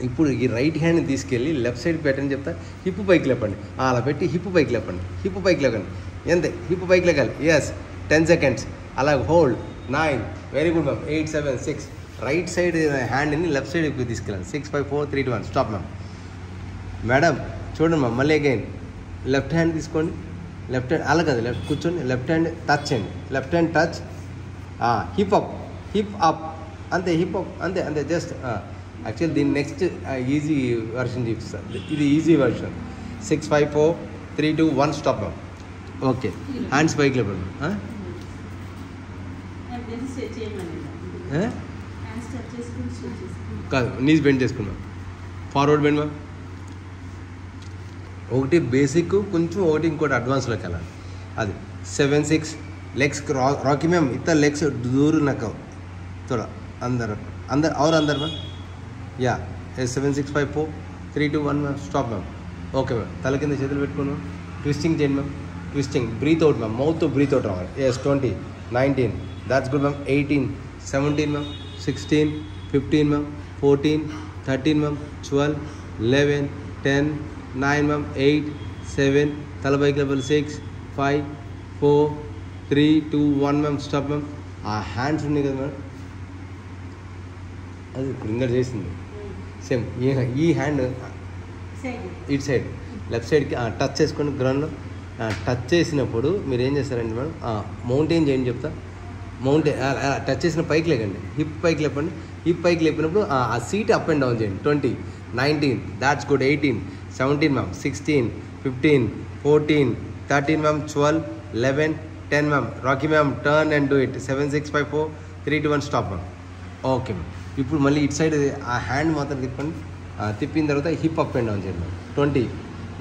Speaker 1: ఇప్పుడు ఈ రైట్ హ్యాండ్ని తీసుకెళ్ళి లెఫ్ట్ సైడ్ పెట్టని చెప్తా. హిప్ పైకి లేపండి. అలా పెట్టి హిప్ పైకి లేపండి. హిప్ పైకి లేకండి. అంతే, హిప్ పైకి లేకాలి. ఎస్, 10 seconds అలా hold. 9, very good ma'am. 8, 7, 6, right side హ్యాండ్ని లెఫ్ట్ సైడ్కి తీసుకెళ్ళండి. 6, 5, 4, 3, 2, 1. Stop ma'am. మేడం చూడండి మ్యామ్. మళ్ళీ అగైన్ లెఫ్ట్ హ్యాండ్ తీసుకోండి. లెఫ్ట్ హ్యాండ్ అలా కాదు, లెఫ్ట్ కూర్చోండి. లెఫ్ట్ హ్యాండ్ టచ్ చేయండి. Left hand touch. Hip up, hip up. అంతే హిప్ అప్ అంతే అంతే జస్ట్ యాక్చువల్ దీని నెక్స్ట్ ఈజీ వర్షన్ చూపిస్తాను. ఇది easy version. 6 5 4 3 2 1 stop ma'am. Okay hands పైకి లేపండి మ్యామ్. కాదు నీస్ బెండ్ చేసుకున్నాం. Forward bend ma'am. ఒకటి బేసిక్ కొంచెం ఒకటి ఇంకోటి అడ్వాన్స్లోకి వెళ్ళాలి. అది 7 6 लेग्स रॉकी मैम इतना लेग्स दूर न कहो थोड़ा अंदर अंदर और अंदर मैम या 7 6 5 4 3 2 1 ma'am stop ma'am. Okay ma'am तल किंद చేతులు పెట్టుకోను. ట్విస్టింగ్ చేయండి ma'am. Twisting breath out ma'am. Mouth breath out రావాలి. Yes 20 19 that's good ma'am. 18 17 ma'am. 16 15 ma'am. 14 13 ma'am. 12 11 10 9 ma'am. 8 7 తల పైకి లెవెల్ 6 5 4 3 2 1 మ్యామ్ స్టాప్ మ్యామ్. ఆ హ్యాండ్స్ ఉన్నాయి కదా మ్యామ్ అది ఇప్పుడు ఇంకా చేసింది సేమ్ ఈ హ్యాండ్ ఇటు సైడ్ లెఫ్ట్ సైడ్కి టచ్ చేసుకొని గ్రౌండ్లో టచ్ చేసినప్పుడు మీరు ఏం చేస్తారండి మేడం మౌంటైన్ చేయండి చెప్తా. మౌంటైన్ టచ్ చేసిన పైకి లేకండి. హిప్ పైకి లేపండి. హిప్ పైకి లేపినప్పుడు ఆ సీట్ అప్ అండ్ డౌన్ చేయండి. 20 19 that's good. 18 17 ma'am. 16 15 14 13 ma'am. 12 11 10 ma'am. Rocky ma'am turn and do it. 7 6 5 4 3 2 1 stop ma'am. Okay ma'am. ఇప్పుడు మళ్ళీ ఇటు సైడ్ ఆ హ్యాండ్ మాత్రం తిప్పండి. తిప్పిన తర్వాత హిప్ అప్ అండ్ డౌన్ చేయండి ma'am. 20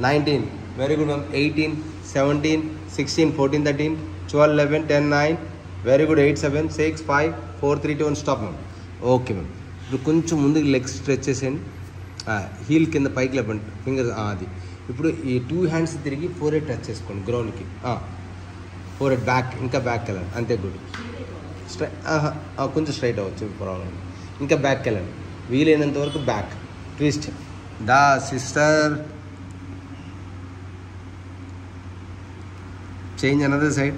Speaker 1: 19 very good ma'am. 18 17 16 14 13 12 11 10 9 very good. 8 7 6 5 4 3 2 1 stop ma'am. Okay ma'am. ఇప్పుడు కొంచెం ముందుకు లెగ్స్ స్ట్రెచ్ చేసేయండి. హీల్ కింద పైకి లేపండి. ఫింగర్ అది. ఇప్పుడు ఈ 2 హ్యాండ్స్ తిరిగి 4 హెడ్ టచ్ చేసుకోండి గ్రౌండ్కి. 4 హెడ్ బ్యాక్ ఇంకా బ్యాక్ వెళ్ళండి. అంతే గుడ్. కొంచెం స్ట్రైట్ అవ్వచ్చు ప్రాబ్లం. ఇంకా బ్యాక్ వెళ్ళండి. వీలైనంత వరకు బ్యాక్ ట్విస్ట్. దా సిస్టర్ చేంజ్ అనదర్ సైడ్.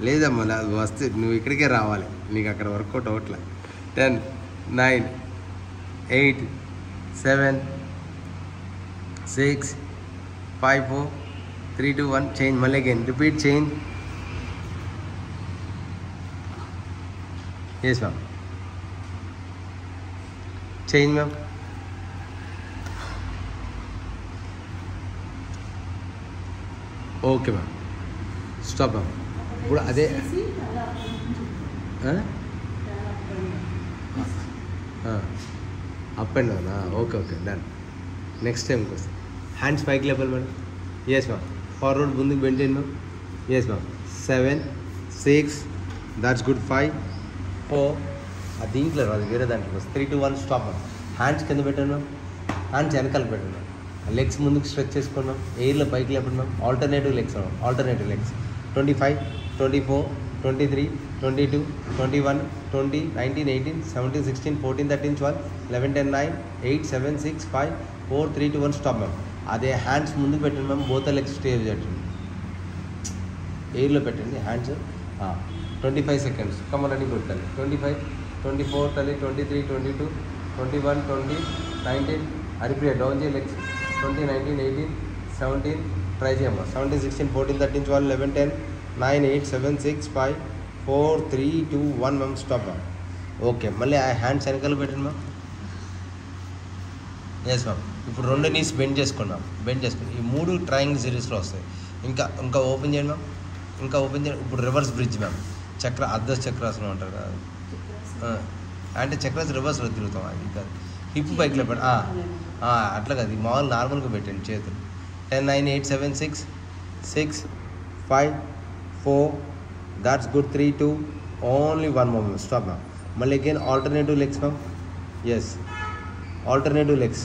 Speaker 1: లేదమ్మా అది వస్తే నువ్వు ఇక్కడికే రావాలి. నీకు అక్కడ వర్కౌట్ అవ్వట్లే. 10 9 8 7 6 5 4 3 2 1 చేంజ్. మళ్ళీ again repeat change. Yes ma'am. Change ma'am. Okay ma'am stop ma'am. ఇప్పుడు అదే అప్ అండ్ డౌనా. Okay okay done. నెక్స్ట్ టైంకి వస్తాం. హ్యాండ్స్ పైకి లేపాలి మేడం. Yes ma'am. ఫార్వర్డ్ ముందుకు బెండ్ చేయండి ma'am. Yes ma'am. 7 6 that's good. 5 4 దీంట్లో రాదు వేరే దాంట్లోకి వస్తుంది. 3 2 1 స్టాప్ మ్యామ్. హ్యాండ్స్ కింద పెట్టండి మ్యామ్. హ్యాండ్స్ వెనకాల పెట్టండి మ్యామ్. లెగ్స్ ముందుకు స్ట్రెచ్ చేసుకున్నాం. ఎయిర్లో పైకి లేపండి ma'am. Alternative legs ma'am. Alternative legs. 25 24 23 22 21 20 19 18 17 16 14 13 12 11 10 9 8 7 6 5 4 3 2 1 stop ma'am. అదే హ్యాండ్స్ ముందుకు పెట్టండి మ్యామ్. బోత్ లెగ్స్ స్టేజ్ పెట్టండి. ఎయిర్లో పెట్టండి హ్యాండ్స్. 25 seconds. కమన్ అని కొట్టాలి. 25 24 తల్లి 23 22 21 20 19 అరిపియా డౌన్ చేయ లెగ్స్. 20 19 18 17 ట్రై చేయమ్మా. 17 16 14 13 12 11 10 9 8 7 6 5 4 3 2 1 మ్యామ్ స్టాప్ మ్యామ్. ఓకే మళ్ళీ ఆ హ్యాండ్స్ వెనకాల పెట్టండి మ్యామ్. Yes ma'am. ఇప్పుడు 2 నీస్ బెండ్ చేసుకోండి మ్యామ్. బెండ్ చేసుకోండి. ఈ 3 ట్రయాంగిల్ సిరీస్లో వస్తాయి. ఇంకా ఓపెన్ చేయండి మ్యామ్. ఇంకా ఓపెన్ చేయండి. ఇప్పుడు రివర్స్ బ్రిడ్జ్ మ్యామ్. అర్ధ చక్రాసనం అంటారు కదా. అంటే చక్రాస్ రివర్స్లో తిరుగుతాం. అది కాదు. హిప్ పైకి లేపండి. అట్లా కాదు. మామూలు నార్మల్గా పెట్టండి చేతులు. 10 9 8 7 6 6 5 4 that's good. 3 2 only 1 moment stop ma'am. మళ్ళీ again alternative legs ma'am. Yes alternative legs.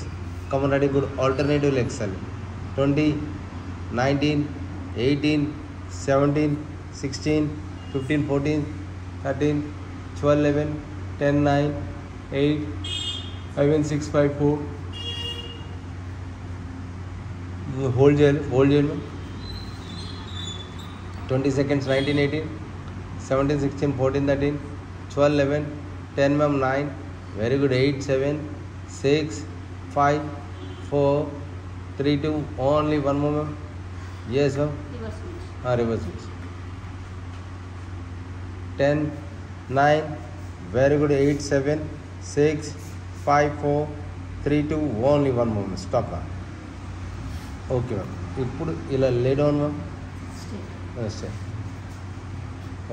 Speaker 1: Come on ready good. Alternative legs అండి. 20 19 18 17 16 15 14 13 12 11 10 9 8 7 6 5 4 హోల్డ్ చేయాలి. 20 seconds. 19 18 17 16 14 13 12 11 10 ma'am. 9 very good. 8 7 6 5 4 3 2 only 1 more ma'am. Yes ma'am. Reverse 10 9 very good 8 7 6 5 4 3 2 only 1 moment stop ma'am. Okay ma'am. ఇప్పుడు ఇలా lay down ma'am.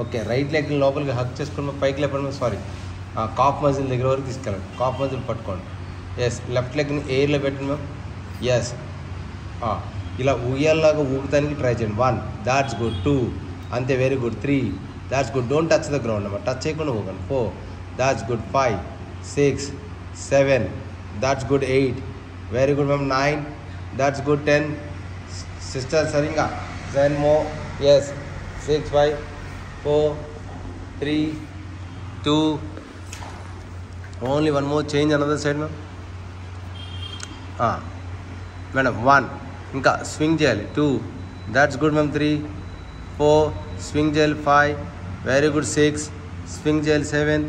Speaker 1: Okay right leg లోపలికి hook చేసుకుని పైకి లేపండి ma'am. Sorry cough muscle దగ్గర వరకు తీసుకెళ్ళండి. కాఫ్ మజిల్ పట్టుకోండి. ఎస్ లెఫ్ట్ లెగ్ని ఎయిర్లో పెట్టండి మ్యామ్. ఎస్ ఇలా ఉయ్యాల్లాగా ఊగటానికి ట్రై చేయండి. 1 దాట్స్ గుడ్. 2 అంతే very good. 3 that's good. Don't touch the ground అన్నమాట. టచ్ చేయకుండా ఊగండి. 4 that's good. 5 6 7 that's good. 8 very good ma'am. 9 that's good. 10 sister సరిగా 10 more. Yes 6 5 4 3 2 only 1 more. Change another side ma'am. Madam 1 ఇంకా swing చేయాలి. 2 that's good ma'am. 3 4 swing చేయాలి. 5 very good. 6 swing చేయాలి. 7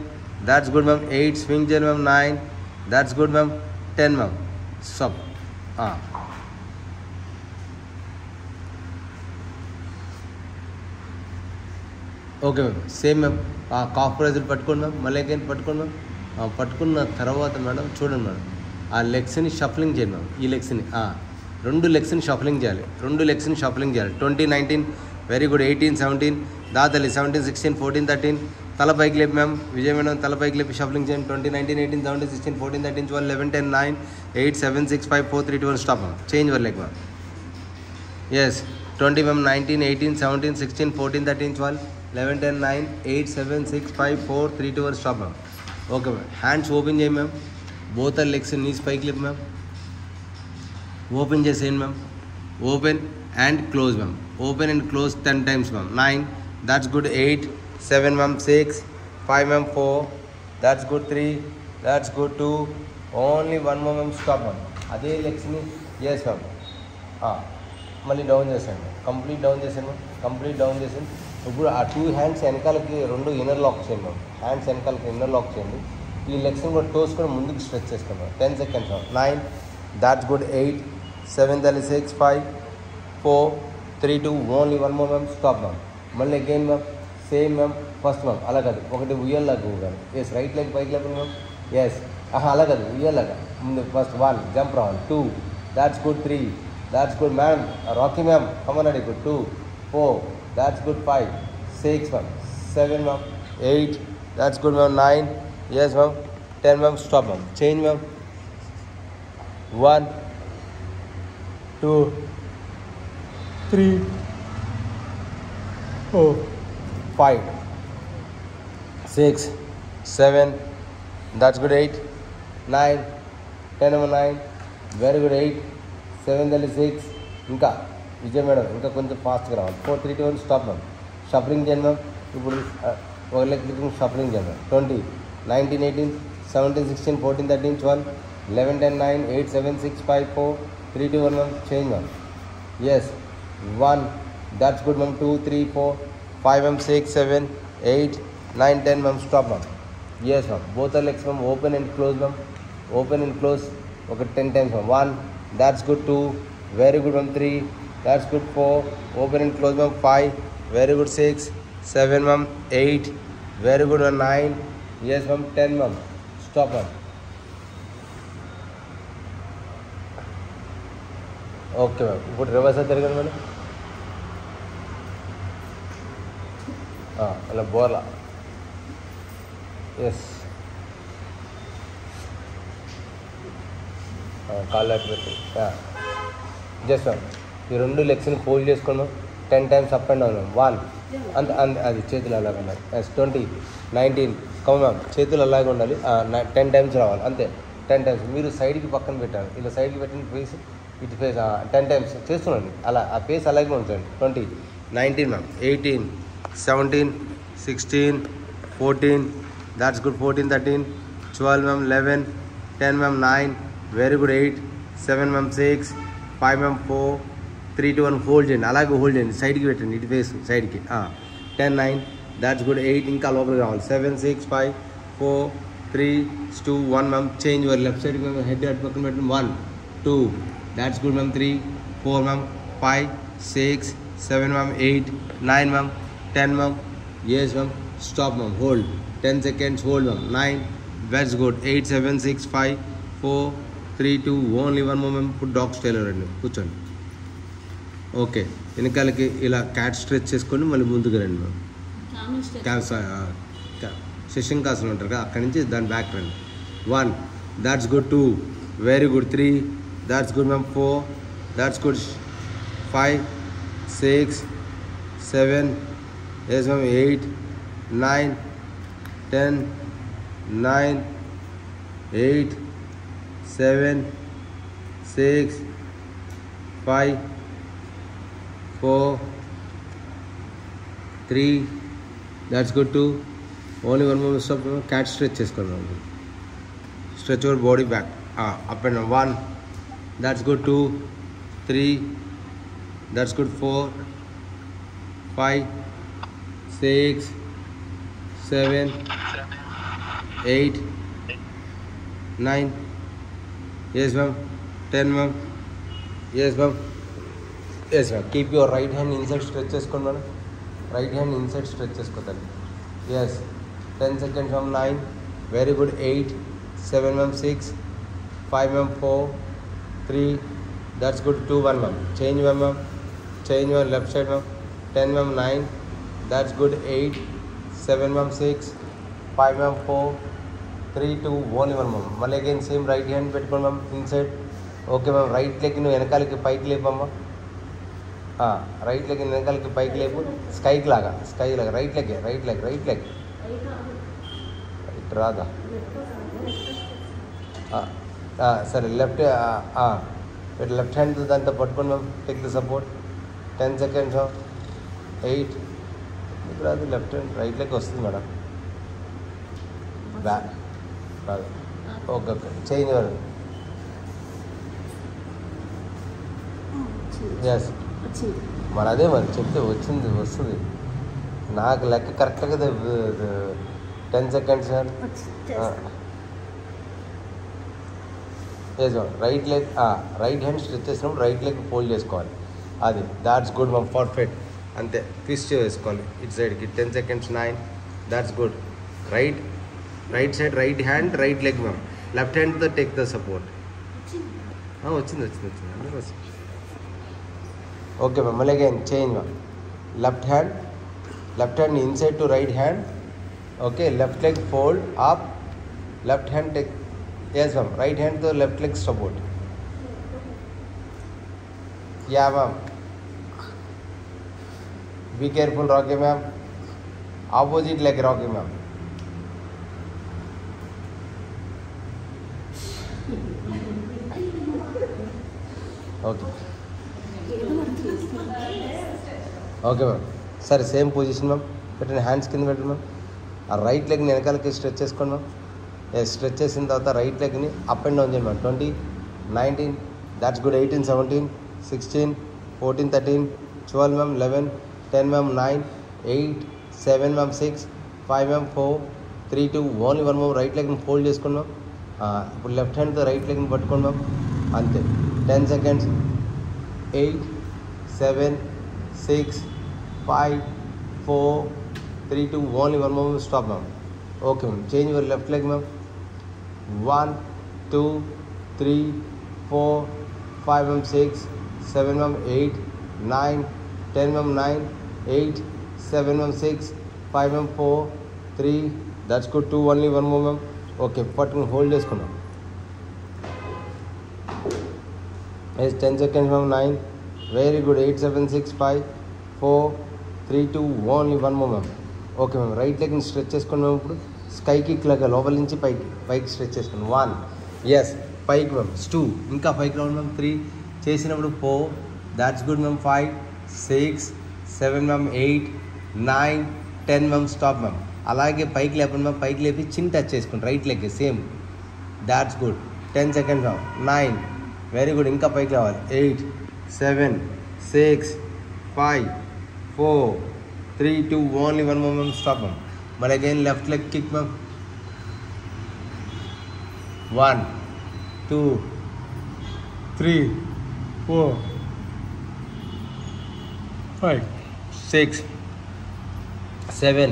Speaker 1: that's good ma'am. 8 swing చేయాలి ma'am. 9 that's good ma'am. 10 ma'am. Stop. Okay ma'am. Same ma'am. Calf pressure పట్టుకోండి ma'am. మళ్ళీ again పట్టుకోండి ma'am. పట్టుకున్న తర్వాత మేడం చూడండి మేడం, ఆ లెగ్స్ని షఫలింగ్ చేయండి మ్యామ్. ఈ లెగ్స్ని 2 లెగ్స్ని షఫలింగ్ చేయాలి. 2 లెగ్స్ని షఫలింగ్ చేయాలి. 20 19 వెరీ గుడ్. 18 17 దాతలి 17 16 14 13 తల పైకి లేపి మ్యామ్. విజయ్ మేడం తల పైకి లేపి షఫలింగ్ చేయండి. 20 19 18 17 16 14 13 12 11 10 9 8 7 6 5 4 3 2 1 stop ma'am. Change your leg ma'am. Yes 20 ma'am. 19 18 17 16 14 13 12 11 10 9 8 7 6 5 4 3 2 1 stop ma'am. Okay ma'am. Hands open చేయండి ma'am. Both are legs knees పైకి లేపి మ్యామ్. ఓపెన్ చేసేయండి ma'am. Open and close ma'am. Open and close 10 times ma'am. 9 that's good. 8 7 ma'am. 6 5 ma'am. 4 that's good. 3 that's good. 2 only 1 more ma'am. Stop ma'am. అదే లెగ్స్ని yes ma'am. మళ్ళీ down చేసేయండి. Complete down చేసాను ma'am. Complete down చేసాను. ఇప్పుడు ఆ 2 hands వెనకాలకి 2 inner lock చేయండి ma'am. Hands వెనకాలకి inner lock చేయండి. ఈ లెగ్స్ని కూడా టోస్ కూడా ముందుకు స్ట్రెచ్ చేసుకుందాం. 10 seconds ma'am. 9 that's good. 8 7 6 5 4 3 2 only 1 more ma'am. Stop ma'am. మళ్ళీ again ma'am. Same ma'am. First ma'am. అలా కాదు, ఒకటి ఉయ్యాలాగా ఊగాలి. ఎస్ రైట్ లెగ్ పైకి లేపండి మ్యామ్. ఎస్ అలా కాదు, ఉయ్యాలాగా ముందు. ఫస్ట్ 1 జంప్ రావాలి. 2 that's good. 3 that's good ma'am. Rocky ma'am come on ready good. 2 4 that's good. 5 6 ma'am. 7 ma'am. 8 that's good ma'am. 9 yes ma'am. 10 ma'am. Stop ma'am. Change ma'am. 1 2 3 4 5 6 7 that's good. 8 9 10 9 very good. 8 7 6 ఇంకా Vijay madam ఇంకా కొంచెం ఫాస్ట్గా రావాలి. 4 3 2 1 stop ma'am. Shuffling చేయండి ma'am. ఇప్పుడు ఒక leg shuffling చేయండి ma'am. 20 19 18 17 16 14 13 12 11 10 9 8 7 6 5 4 3 2 1 ma'am. Change ma'am. Yes 1 that's good ma'am. 2 3 4 5 ma'am. 6 7 8 9 10 ma'am. Stop ma'am. Yes ma'am. Both are legs ma'am. Open and close ma'am. Open and close ఒక 10 times ma'am. 1 that's good. 2 very good ma'am. 3 that's good. 4 open and close ma'am. 5 very good. 6 7 ma'am. 8 very good. 9 yes ma'am. 10 ma'am. Stop ma'am. Okay ma'am. ఇప్పుడు reverse తిరగండి madam. అలా బోర్లా. Yes కాళ్ళు అటు పెట్టి just ma'am. ఈ 2 లెగ్స్ని fold చేసుకున్నాం. 10 times up and down ma'am. 1 అంత అది చేతులు అలాగే ఉండాలి. Yes 20 19 come ma'am. చేతులు అలాగే ఉండాలి. 10 times రావాలి అంతే. 10 times మీరు సైడ్కి పక్కన పెట్టాలి. ఇలా సైడ్కి పెట్టిన ఫేస్ ఇటు ఫేస్ 10 times చేస్తున్నాండి. అలా ఆ ఫేస్ అలాగే ఉంచండి. 20 19 ma'am. 18 17 16 14 that's good. 14 13 12 ma'am. 11 10 ma'am. 9 very good. 8 7 ma'am. 6 5 ma'am. 4 3 2 1 hold చేయండి. అలాగే హోల్డ్ చేయండి. సైడ్కి పెట్టండి. ఇటు ఫేస్ సైడ్కి. 10 9 that's good. 8 ఇంకా లోపలికి రావాలి. 7 6 5 4 3 2 1 మ్యామ్. చేంజ్ యువర్ లెఫ్ట్ సైడ్కి మ్యామ్. హెడ్ అటు పక్కన పెట్టండి. 1 2 that's good ma'am. 3 4 ma'am. 5 6 7 ma'am. 8 9 ma'am. 10 ma'am. yes ma'am. stop ma'am, hold 10 seconds, hold ma'am, 9, that's good, 8 7 6 5 4 3 2 only one more ma'am, put dog tail రండి కూర్చోండి. Okay వెనకాలకి ఇలా cat stretch చేసుకొని మళ్ళీ ముందుకు రండి మ్యామ్. సెషన్ కాసులు ఉంటారు కదా అక్కడి నుంచి దాని బ్యాక్ రండి. 1, that's good, 2, very good, 3, that's good ma'am, 4, that's good, 5 6 7, yes ma'am, 8 9 10 9 8 7 6 5 4 3, that's good, 2, only one more stop, cat stretch చేసుకోండి. Stretch your body back, up and down. 1, that's good, 2 3, that's good, 4 5 6 7 8 9, yes ma'am, 10 ma'am, yes ma'am, yes ma'am. Keep your right hand inside, stretch చేసుకోండి madam. Right hand inside stretch చేసుకోండి. yes, 10 seconds ma'am. 9, very good, 8 7 ma'am, 6 5 ma'am, 4 3, that's good, 2 1 ma'am, change ma'am, change ma'am, left side ma'am, 10 ma'am, 9, that's good, 8 7 ma'am, 6 5 ma'am, 4 3 2 only one ma'am. మళ్ళీ again same right hand పెట్టుకోండి ma'am inside. Okay ma'am, right leg నువ్వు వెనకాలకి పైకి లేపమ్మా. Right leg వెనకాలకి పైకి లేపు, స్కైకి లాగా right leg right రాదా సరే left left hand దాంతో పట్టుకోండి ma'am. Take the support, 10 seconds 8, ఇప్పుడు అది లెఫ్ట్ హ్యాండ్ రైట్ లెగ్ వస్తుంది మేడం. బ్యాక్ రాదు. ఓకే చేంజ్ ఇవ్వండి. ఎస్ మరి అదే మరి చెప్తే వస్తుంది నాకు లెక్క కరెక్ట్గా 10 seconds sir. Yes right leg right hand stretch చేసినప్పుడు రైట్ లెగ్ ఫోల్డ్ చేసుకోవాలి. అది దాట్స్ గుడ్ మ్యామ్, పర్ఫెక్ట్. అంతే ట్విస్ట్ వేసుకోవాలి ఇటు సైడ్కి. 10 seconds 9, that's good. Right side right hand right leg ma'am. Left హ్యాండ్తో టేక్ ద సపోర్ట్. వచ్చింది అందరూ వచ్చింది. ఓకే మ్యామ్, మళ్ళీ again change ma'am. Left hand inside to right hand. Okay, left leg fold up, left hand take. Yes ma'am, right హ్యాండ్తో left leg support. Yeah ma'am, be careful. Rocky ma'am, opposite leg rocky ma'am. Okay ma'am, సరే same position ma'am. పెట్టండి, hands కింద పెట్టండి ma'am. ఆ right లెగ్ని వెనకాలకి stretch చేసుకోండి ma'am. Stretch చేసిన తర్వాత రైట్ లెగ్ని అప్ అండ్ డౌన్ చేయండి ma'am. 20 19, that's good. 18 17 16 14 13 12 ma'am. 11 10 ma'am. 9 8 7 ma'am. 6 5 ma'am. 4 3 2 only one ma'am. Right లెగ్ని ఫోల్డ్ చేసుకోండి మ్యామ్. ఇప్పుడు లెఫ్ట్ హ్యాండ్తో రైట్ లెగ్ని పట్టుకోండి మ్యామ్. అంతే. 10 seconds 8 7 6 5 4 3 2 only one ma'am. Stop ma'am. Okay ma'am, change your left leg ma'am. 1 2 3 4 5 ma'am. 6 7 ma'am. 8 9 10 ma'am. 9 8 7 ma'am. 6 5 ma'am. 4 3, that's good. 2 only one more ma'am. Okay, పట్టుకుని hold చేసుకున్నాం. 10 seconds ma'am. 9, very good. 8 7 6 5 4 3 2 only one more ma'am. Okay ma'am, right లెగ్ని stretch చేసుకోండి ma'am. ఇప్పుడు sky kick లాగా లోపల నుంచి పైకి stretch చేసుకోండి. 1, yes, పైకి మ్యామ్. 2, ఇంకా పైకి రావాలి మ్యామ్. 3 చేసినప్పుడు 4, that's good ma'am. 5 6 7 ma'am. 8 9 10 ma'am. Stop ma'am. అలాగే పైకి లేపండి మ్యామ్. పైకి లేపి చిన్ టచ్ చేసుకోండి right leg. Same, that's good. 10 seconds ma'am. 9, very good. ఇంకా పైకి రావాలి. 8 7 6 5 4 3 2 only one more ma'am. Stop ma'am. మరి again left leg kick ma'am. 1 2 3 4 5 6 7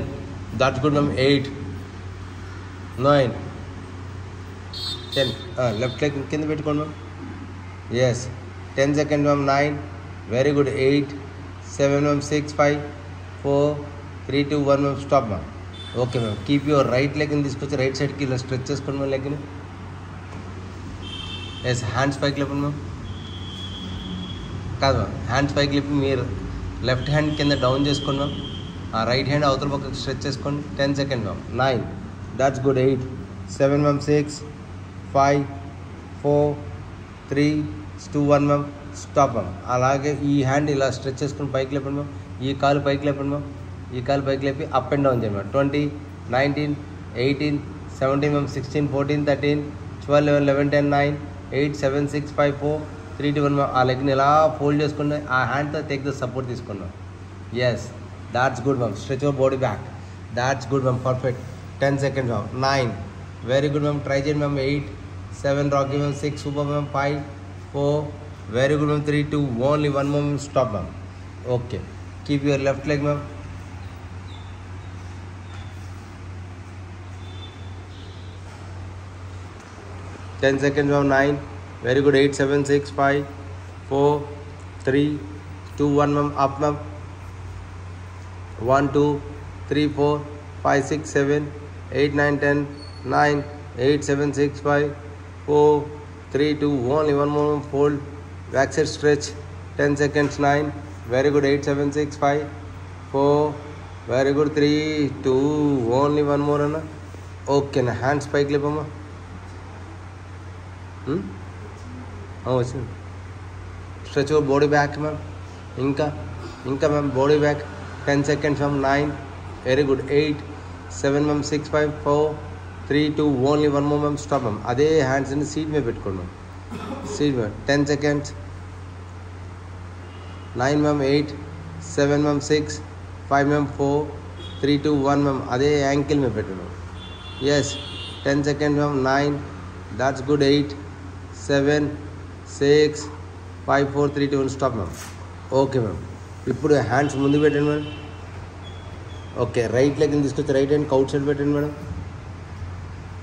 Speaker 1: That's good, ma'am. 8, 9, 10. Left leg కింద పెట్టుకోండి ma'am. Yes. 10 seconds, ma'am. 9. Very good. 8, 7, ma'am. 6, 5, 4, 3, 2, 1, ma'am. Stop, ma'am. Okay, ma'am. Keep your right leg in తీసుకొచ్చి right సైడ్కి ఇలా stretch చేసుకోండి ma'am లెగ్ని. Yes, hands పైకి లేపండి ma'am. కాదు ma'am, hands పైకి లేపి మీరు లెఫ్ట్ హ్యాండ్ కింద డౌన్ చేసుకోండి మ్యామ్. రైట్ హ్యాండ్ అవతల పక్కకి స్ట్రెచ్ చేసుకోండి. 10 seconds, ma'am. 9. That's good. 8, 7, ma'am. 6, 5, 4, 3, 2, 1, ma'am. Stop ma'am. అలాగే ఈ హ్యాండ్ ఇలా స్ట్రెచ్ చేసుకుని పైకి లేపండి మ్యామ్. ఈ కాలు పైకి లేపండి మ్యామ్. ఈ కాలు పైకి లేపి అప్ అండ్ డౌన్ చేయండి మ్యామ్. 20, 19, 18, 17, మ్యామ్. 16, 14, 13, 12, 11, 10, 9, 8, 7, 6, 5, 4, 3, 2, 1, మ్యామ్. ఆ లెగ్ని ఎలా ఫోల్డ్ చేసుకుని ఆ హ్యాండ్తో టేక్ ద సపోర్ట్ తీసుకున్నాం. Yes, that's good ma'am. Stretch your body back. That's good ma'am. Perfect. 10 seconds, ma'am. 9. Very good ma'am. Try చేయండి ma'am. 8, 7, rocky ma'am. 6, super ma'am. 5, 4, very good ma'am. 3, 2, only 1 ma'am. Stop ma'am. Okay, keep your left leg ma'am. 10 seconds, ma'am. 9. Very good. 8, 7, 6, 5, 4, 3, 2, 1, ma'am. Up, ma'am. 1, 2, 3, 4, 5, 6, 7, 8, 9, 10, 9, 8, 7, 6, 5, 4, 3, 2, only 1 more, ma'am. Fold. Back side stretch. 10 seconds. 9. Very good. 8, 7, 6, 5, 4. Very good. 3, 2, only 1 more, Anna. Okay, na hands spike lip, ma'am. వచ్చింది. Stretch your body back ma'am. ఇంకా ma'am. Body back. 10 seconds, ma'am. 9. Very good. 8, 7, ma'am. 6, 5, 4, 3, 2, only 1 more, ma'am. Stop ma'am. అదే హ్యాండ్స్ని seat మీద పెట్టుకోండి ma'am. Seat ma'am. 10 seconds. 9, ma'am. 8, 7, ma'am. 6, 5, ma'am. 4, 3, 2, 1, ma'am. అదే ankle మీద పెట్టండి ma'am. Yes. 10 seconds, ma'am. 9. That's good. 8, 7, 6, 5, 4, 3, 2, 1. Stop ma'am. Okay ma'am. ఇప్పుడు hands ముందు పెట్టండి మేడం. ఓకే, రైట్ లెగ్ని తీసుకొచ్చి రైట్ హ్యాండ్ అవుట్ సైడ్ పెట్టండి మేడం.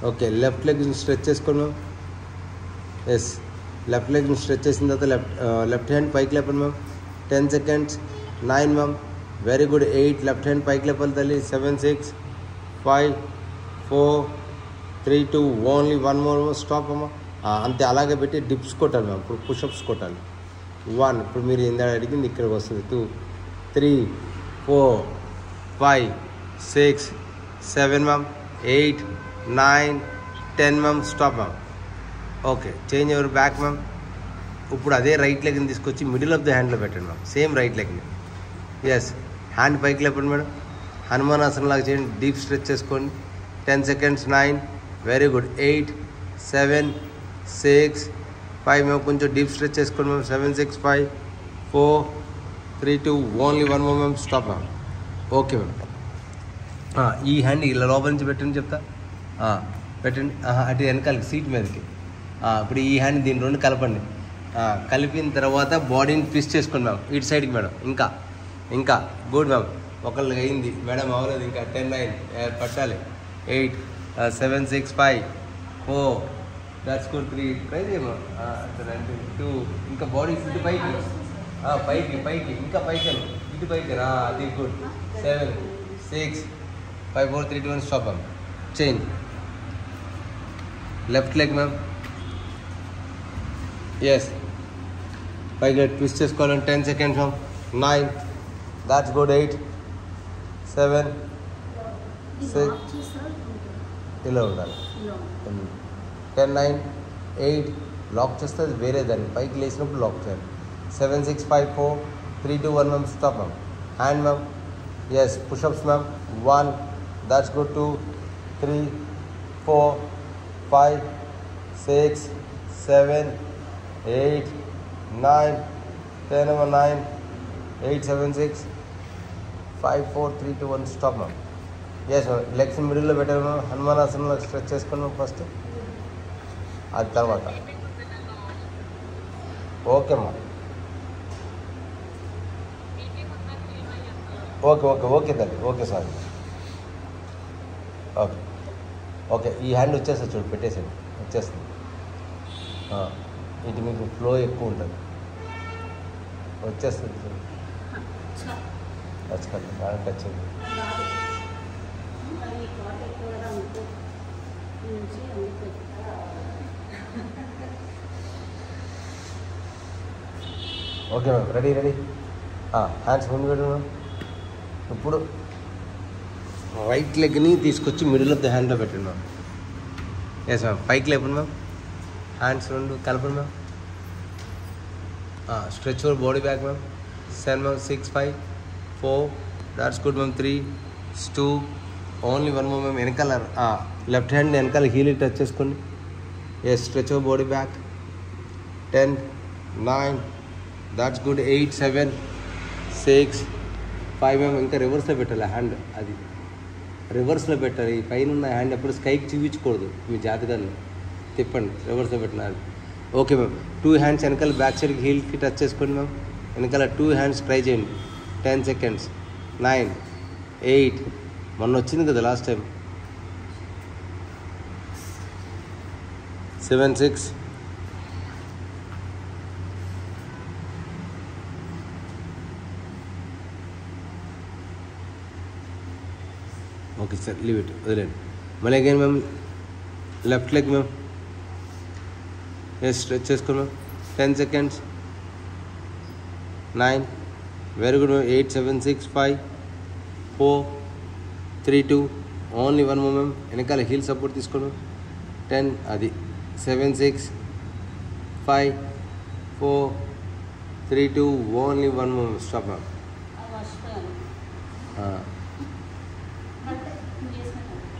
Speaker 1: ఓకే, లెఫ్ట్ లెగ్ని స్ట్రెచ్ చేసుకోండి ma'am. Yes, left లెగ్ని stretch చేసిన తర్వాత లెఫ్ట్ హ్యాండ్ పైకి లేపండి ma'am. 10 seconds. 9, ma'am. Very good. 8, left hand పైకి లేపాలి తల్లి. 7, 6, 5, 4, 3, 2, ఓన్లీ 1 more. స్టాప్ అమ్మా. అంతే, అలాగే పెట్టి డిప్స్ కొట్టాలి మ్యామ్. ఇప్పుడు పుషప్స్ కొట్టాలి. 1, ఇప్పుడు మీరు ఇందాక అడిగింది ఇక్కడికి వస్తుంది. 2, 3, 4, 5, 6, 7, ma'am. 8, 9, 10, ma'am. Stop ma'am. Okay, change your back ma'am. ఇప్పుడు అదే రైట్ లెగ్ని తీసుకొచ్చి మిడిల్ ఆఫ్ ద హ్యాండ్లో పెట్టండి మ్యామ్. సేమ్ రైట్ లెగ్ని. ఎస్, హ్యాండ్ పైకి లేపండి మేడం. హనుమానాసనం లాగా చేయండి. డీప్ స్ట్రెచ్ చేసుకోండి. 10 seconds. 9. Very good. 8, 7, 6, 5, మేము కొంచెం డీప్ స్ట్రెచ్ చేసుకోండి ma'am. 7, 6, 5, 4, 3, 2, only 1 more, ma'am. Stop ma'am. Okay ma'am. ఈ హ్యాండ్ ఇలా లోపల నుంచి పెట్టండి చెప్తా. పెట్టండి. అటు వెనకాలకి సీట్ మీదకి. ఇప్పుడు ఈ హ్యాండ్ దీని 2 కలపండి. కలిపిన తర్వాత బాడీని ట్విస్ట్ చేసుకోండి మ్యామ్. ఇటు సైడ్కి మేడం. ఇంకా గుడ్ మ్యామ్. ఒకళ్ళకి అయింది మేడం, అవ్వలేదు ఇంకా. 10, 9 పట్టాలి. 8, 7, 6, 5, 4, దాట్స్ గుడ్. 3, ట్రై చేయమా. 2, ఇంకా బాడీ ఇటు పైకి. పైకి ఇంకా పైకి. ఇటు పైకి రా. అది good. 7, 6, 5, 4, 3, 2, 1. Stop ma'am. Change. Left leg ma'am. Yes, పైకి ట్విస్ట్ చేసుకోవాలని. 10 seconds, మ్యామ్. 9. That's good. 8, 7, 6, ఇలా ఉండాలి. 10, 9, 8. లాక్ చేస్తే అది వేరే దాన్ని పైకి లేచినప్పుడు లాక్ చేయాలి. 7, 6, 5, 4, 3, 2, 1, ma'am. Stop ma'am. Hand ma'am. Yes, pushups ma'am. 1. That's good. 2, 3, 4, 5, 6, 7, 8, 9, 10, 9, 8, 7, 6, 5, 4, 3, 2, 1. Stop ma'am. Yes ma'am. Legs మిడిల్లో పెట్టాను మ్యామ్. హనుమానాసనంలో స్ట్రెచ్ చేసుకున్నాం ఫస్ట్, అది తర్వాత. ఓకే అమ్మా. ఓకే తల్లి. Okay sir. ఓకే ఓకే, ఈ హ్యాండ్ వచ్చేస్తుంది చూడు, పెట్టేసాడు వచ్చేస్తుంది. ఇటు మీకు ఫ్లో ఎక్కువ ఉంటుంది, వచ్చేస్తుంది చూడు. టచ్ కట్టు బాగా టచ్ అయింది. Okay ma'am, ready ready. Hands ముందు పెట్టండి మ్యామ్. ఇప్పుడు రైట్ లెగ్ని తీసుకొచ్చి మిడిల్ ఆఫ్ ద హ్యాండ్లో పెట్టండి మ్యామ్. ఎస్ మ్యామ్, పైకి లేపండి మ్యామ్. హ్యాండ్స్ రెండు కలపండి ma'am. Stretch your body back ma'am. 7 ma'am, 6, 5, 4, that's good ma'am. 3, 2, only 1 more ma'am. వెనకాల లెఫ్ట్ హ్యాండ్ వెనకాల హీల్ టచ్ చేసుకోండి. Yes, stretch your body back. 10, 9, that's good. 8, 7, 6, 5 ma'am. ఇంకా రివర్స్లో పెట్టాలి హ్యాండ్, అది రివర్స్లో పెట్టాలి. పైన ఉన్న హ్యాండ్ ఎప్పుడు స్కైకి చూపించకూడదు. మీ జాతకాన్ని తిప్పండి, రివర్స్లో పెట్టినారు. Okay ma'am. 2 హ్యాండ్స్ వెనకాల బ్యాక్ సైడ్కి హీల్కి టచ్ చేసుకోండి మ్యామ్. వెనకాల 2 హ్యాండ్స్ ట్రై చేయండి. 10 seconds. 9, 8, మొన్న వచ్చింది కదా last time. 7, 6, okay sir, leave it, వదిలేండి. మళ్ళీ again ma'am, left leg ma'am. Yes, stretch చేసుకోండి ma'am. 10 seconds. 9, very good ma'am. 8, 7, 6, 5, 4, 3, 2, only 1 more ma'am. వెనకాల హీల్ సపోర్ట్ తీసుకోండి. 10, అది 7, 6, 5, 4, 3, 2, only 1 more ma'am. Stop ma'am.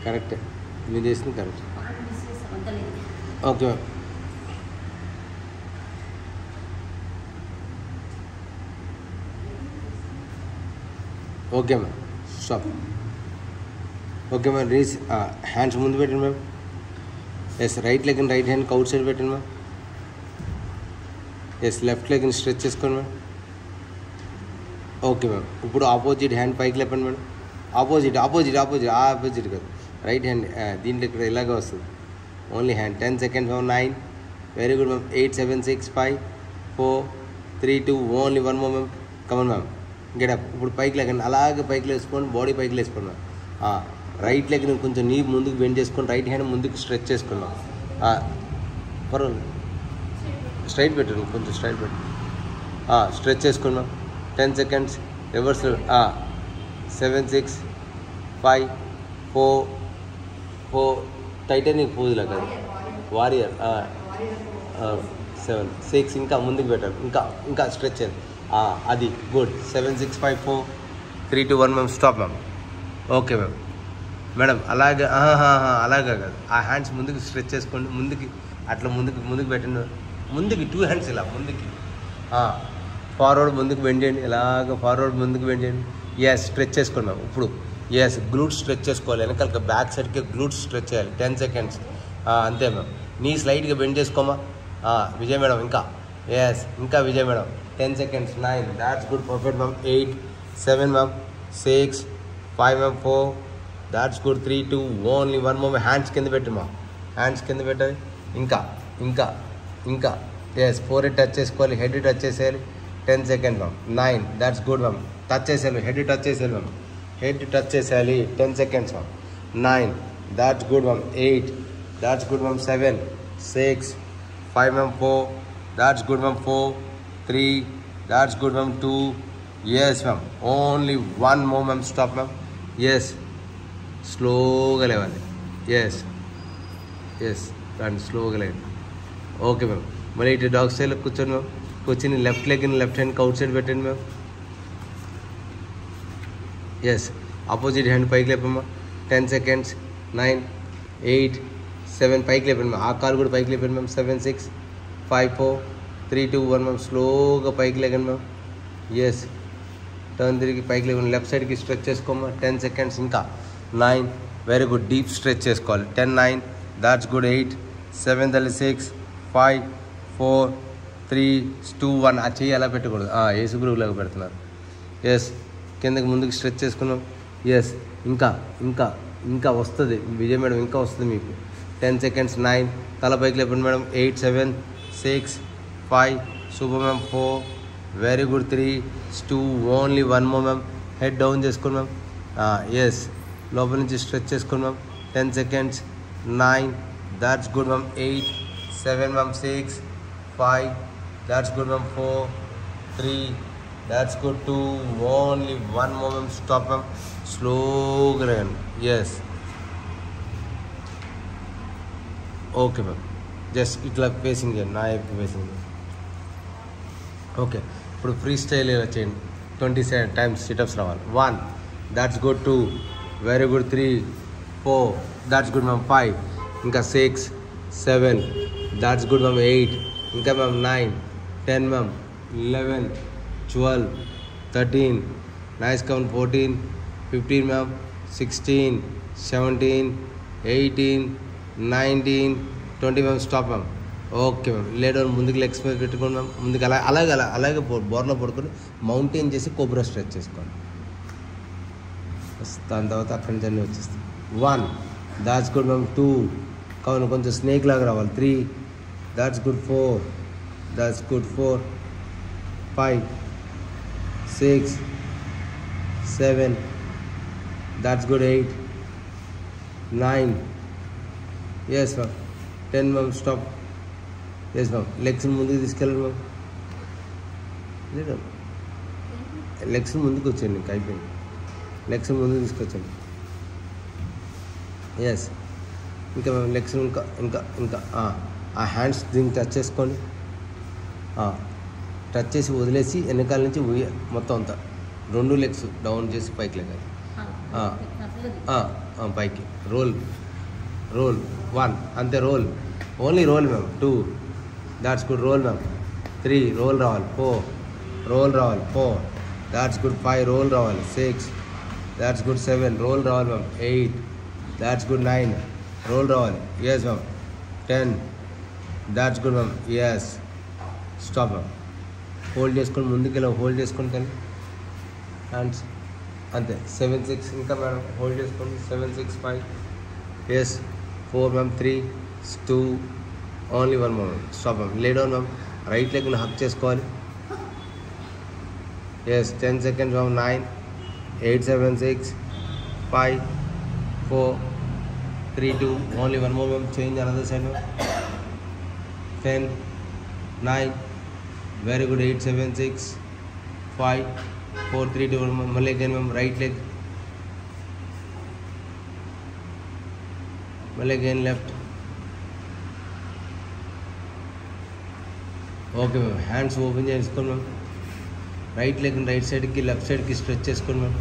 Speaker 1: కరెక్టే, మీరు చేసింది correct. Okay ma'am. Okay ma'am, stop. Okay ma'am, రీస్ hands ముందు పెట్టండి ma'am. Yes, right లెగ్ని right హ్యాండ్కి అవుట్ సైడ్ పెట్టండి మ్యామ్. ఎస్, లెఫ్ట్ లెగ్ని స్ట్రెచ్ చేసుకోండి మ్యామ్. Okay ma'am. ఇప్పుడు ఆపోజిట్ హ్యాండ్ పైకి లేపండి మేడం. ఆపోజిట్ కాదు, రైట్ హ్యాండ్ దీంట్లో ఇక్కడ ఇలాగే వస్తుంది. Only hand. 10 seconds ma'am. 9, very good ma'am. 8, 7, 6, 5, 4, 3, 2, only 1 more ma'am. Come on ma'am, getup. ఇప్పుడు పైకి లేకండి, అలాగే పైకి వేసుకోండి, బాడీ పైకి వేసుకోండి మ్యామ్. రైట్ లెగ్ని కొంచెం నీ ముందుకు బెండ్ చేసుకొని రైట్ హ్యాండ్ ముందుకు స్ట్రెచ్ చేసుకున్నాం. పర్వాలేదు, స్ట్రైట్ పెట్టండి, కొంచెం స్ట్రైట్ పెట్టండి. స్ట్రెచ్ చేసుకున్నాం. 10 seconds. రివర్స్. 7, 6, 5, 4, టైటానిక్ పోజులా కాదు, వారియర్. 7, 6, ఇంకా ముందుకు పెట్టాలి, ఇంకా స్ట్రెచ్ చేయాలి. అది good. 7, 6, 5, 4, 3, 2, 1 ma'am. Stop ma'am. Okay ma'am. Madam అలాగే అలాగే కాదు, ఆ హ్యాండ్స్ ముందుకు స్ట్రెచ్ చేసుకోండి. ముందుకి అట్లా ముందుకు పెట్టండి. ముందుకి 2 హ్యాండ్స్ ఇలా ముందుకి. ఫార్వర్డ్ ముందుకు బెండ్ చేయండి, ఇలాగ ఫార్వర్డ్ ముందుకు బెండ్ చేయండి. ఎస్, స్ట్రెచ్ చేసుకోండి మ్యామ్. ఇప్పుడు ఎస్, గ్లూట్ స్ట్రెచ్ చేసుకోవాలి. వెనకాల బ్యాక్ సైడ్కి గ్లూట్ స్ట్రెచ్ చేయాలి. 10 seconds. అంతే మ్యామ్. నీ స్లైడ్గా బెండ్ చేసుకోమా. విజయ్ మేడం ఇంకా. ఎస్, ఇంకా Vijay madam. 10 seconds. 9, that's good, perfect ma'am. 8, 7 ma'am. 6, 5 ma'am. 4, that's good. 3, 2, only 1 more. Hands కింద పెట్టు మా, హ్యాండ్స్ కింద పెట్టాలి. ఇంకా ఎస్, 4 టచ్ చేసుకోవాలి, హెడ్ టచ్ చేసేయాలి. 10 seconds ma'am. 9, that's good ma'am. Touch చేసేయాలి, హెడ్ టచ్ చేసేయాలి మ్యామ్. హెడ్ టచ్ చేసేయాలి. 10 seconds ma'am. 9, that's good ma'am. 8, that's good ma'am. 7, 6, 5 ma'am. 4, that's good ma'am. 4, 3, that's good ma'am. 2, yes ma'am. Only 1 more ma'am. Stop ma'am. Yes, స్లోగా లేవాలి. Yes రండి, స్లోగా లేండి. Okay ma'am. మళ్ళీ ఇటు dog స్టైల్లో కూర్చోండి మ్యామ్. కూర్చొని లెఫ్ట్ లెగ్ని లెఫ్ట్ హ్యాండ్కి అవుట్ సైడ్ పెట్టండి మ్యామ్. ఎస్, ఆపోజిట్ హ్యాండ్ పైకి లేపమ్మా. 10 seconds. 9, 8, 7, పైకి లేపండి మ్యామ్. ఆ కాలు కూడా పైకి లేపండి మ్యామ్. 7, 6, 5, 4, 3, 2, 1 మ్యామ్. స్లోగా పైకి లేకండి మ్యామ్. ఎస్, టర్న్ తిరిగి పైకి లేకండి. లెఫ్ట్ సైడ్కి స్ట్రెచ్ చేసుకోమా. 10 seconds. ఇంకా 9, వెరీ గుడ్. డీప్ స్ట్రెచ్ చేసుకోవాలి. 10, 9, దాట్స్ గుడ్. 8, 7, 6, 5, 4, 3, 2, 1. ఆ చెయ్యి అలా పెట్టకూడదు, ఏసుగురువులాగా పెడుతున్నారు. ఎస్, కిందకి ముందుకు స్ట్రెచ్ చేసుకున్నాం. ఎస్, ఇంకా ఇంకా వస్తుంది విజయ్ మేడం, ఇంకా వస్తుంది మీకు. 10 seconds. 9, తల పైకి లేపండి madam. 8, 7, 6, 5, super ma'am. 4, very good. 3, 2, only 1 more ma'am. Head down చేసుకోండి మ్యామ్. ఎస్, లోపల నుంచి స్ట్రెచ్ చేసుకోండి ma'am. 10 seconds. 9, that's good ma'am. 8, 7 ma'am. 6, 5, that's good ma'am. 4, 3, that's good. 2, only 1 more ma'am. Stop ma'am. స్లోగా రండి. Yes, okay ma'am. జస్ట్ ఇట్లా facing చేయండి, నా వైపు ఫేసింగ్. ఓకే, ఇప్పుడు ఫ్రీ స్టైల్ ఇలా చేయండి. 20 times సిటప్స్ రావాలి. 1, that's good. 2, very good. 3, 4, that's good ma'am. 5, ఇంకా 6, 7, దాట్స్ గుడ్ మ్యామ్. 8, ఇంకా ma'am. 9, 10 ma'am. 11, 12, 13, nice count. 14, 15 ma'am. 16, 17, 18, 19, 20 ma'am. Stop ma'am. Okay ma'am. Lie down ముందుకు లెగ్స్ మీద పెట్టుకోండి మ్యామ్. ముందుకు అలాగే బోర్లో పడుకొని మౌంటైన్ చేసి కోబ్రా స్ట్రెచ్ చేసుకోండి. దాని తర్వాత అక్కడి నుంచి అన్నీ వచ్చేస్తాయి. 1, దాట్స్ గుడ్ మ్యామ్. 2, కావున కొంచెం స్నేక్ లాగా రావాలి. 3, that's good. 4, that's good. 4, 5, 6, 7, that's good. 8, 9, yes ma'am. 10 ma'am. Stop. Yes ma'am. Legs ముందుకు తీసుకెళ్ళండి మ్యామ్. లేదు, లెగ్స్ ముందుకు వచ్చేయండి. ఇంకా అయిపోయింది. లెగ్స్ ముందుకు తీసుకొచ్చండి. ఎస్, ఇంకా మ్యామ్. లెగ్స్ ఇంకా ఇంకా ఇంకా ఆ హ్యాండ్స్ దీనికి టచ్ చేసుకోండి. టచ్ చేసి వదిలేసి వెనకాల నుంచి మొత్తం అంతా 2 లెగ్స్ డౌన్ చేసి పైకి లెగాలి. పైకి రోల్. 1, అంతే. Roll, only roll ma'am. 2, that's good. Roll ma'am. 3, roll రావాలి. 4, రోల్ రావాలి. 4, దాట్స్ గుడ్. 5, రోల్ రావాలి. 6, దాట్స్ గుడ్. 7, రోల్ రావాలి మ్యామ్. 8, that's good. 9, రోల్ రావాలి. Yes ma'am. 10, that's good ma'am. Yes, stop ma'am. Hold చేసుకొని ముందుకెళ్ళి హోల్డ్ చేసుకొని కానీ హ్యాండ్స్ అంతే. 7, 6, ఇంకా మేడం. హోల్డ్ చేసుకోండి. 7, 6, 5, yes. 4 ma'am. 3, 2, only 1 more ma'am. Stop ma'am. Lay down ma'am. Right లెగ్ని హక్ చేసుకోవాలి. Yes. 10 seconds ma'am. 9, 8, 7, 6, 5, 4, 3, 2, only 1 more ma'am. Change another side ma'am. 10, 9, very good. 8, 7, 6, 5, 4, 3, 2, మళ్ళీ అగైన్ మ్యామ్. రైట్ లెగ్, మళ్ళీ again left. Okay ma'am. Hands open చేసుకోండి ma'am. Right leg right సైడ్కి left సైడ్కి stretch చేసుకోండి ma'am.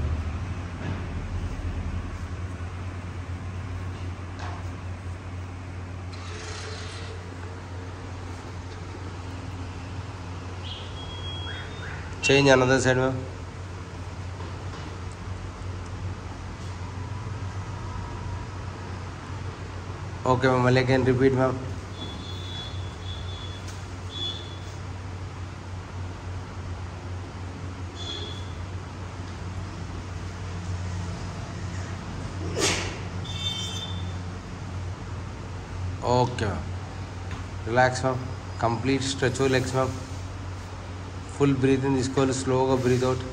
Speaker 1: Change another side ma'am. Okay ma'am. మళ్ళీ again repeat ma'am. Okay ma'am. Relax ma'am. Complete stretch legs ma'am. Full breathing తీసుకోవాలి. స్లోగా breathe out.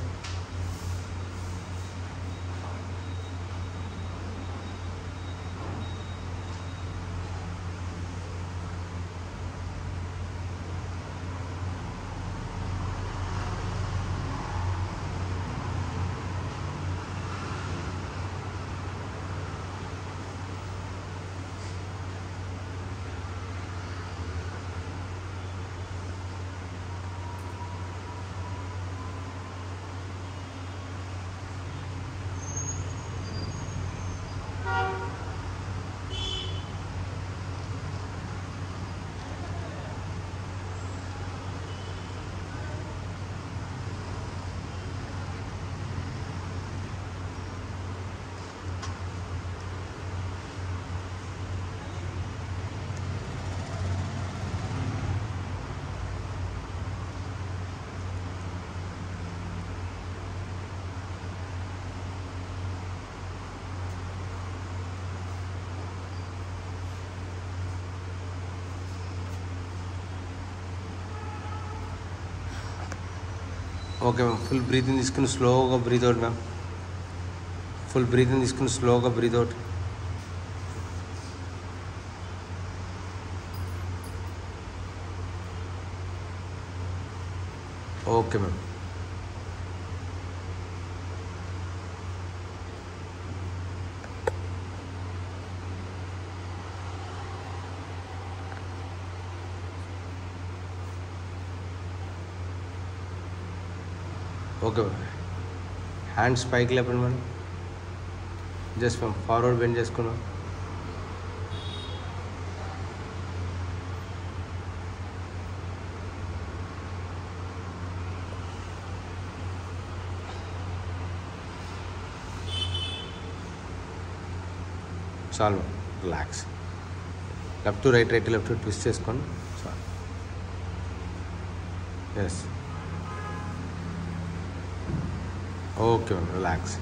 Speaker 1: Okay ma'am. Full breathing తీసుకుని స్లోగా breathe out ma'am. Full breathing తీసుకుని స్లోగా breathe out. Okay ma'am. Okay ma'am. Hands పైకి లేపండి madam. Just ma'am forward bend చేసుకున్నాం. చాలు ma'am. Relax. Left to right, right to left twist చేసుకోండి. చాలు. ఎస్. Okay ma'am. రిలాక్స్.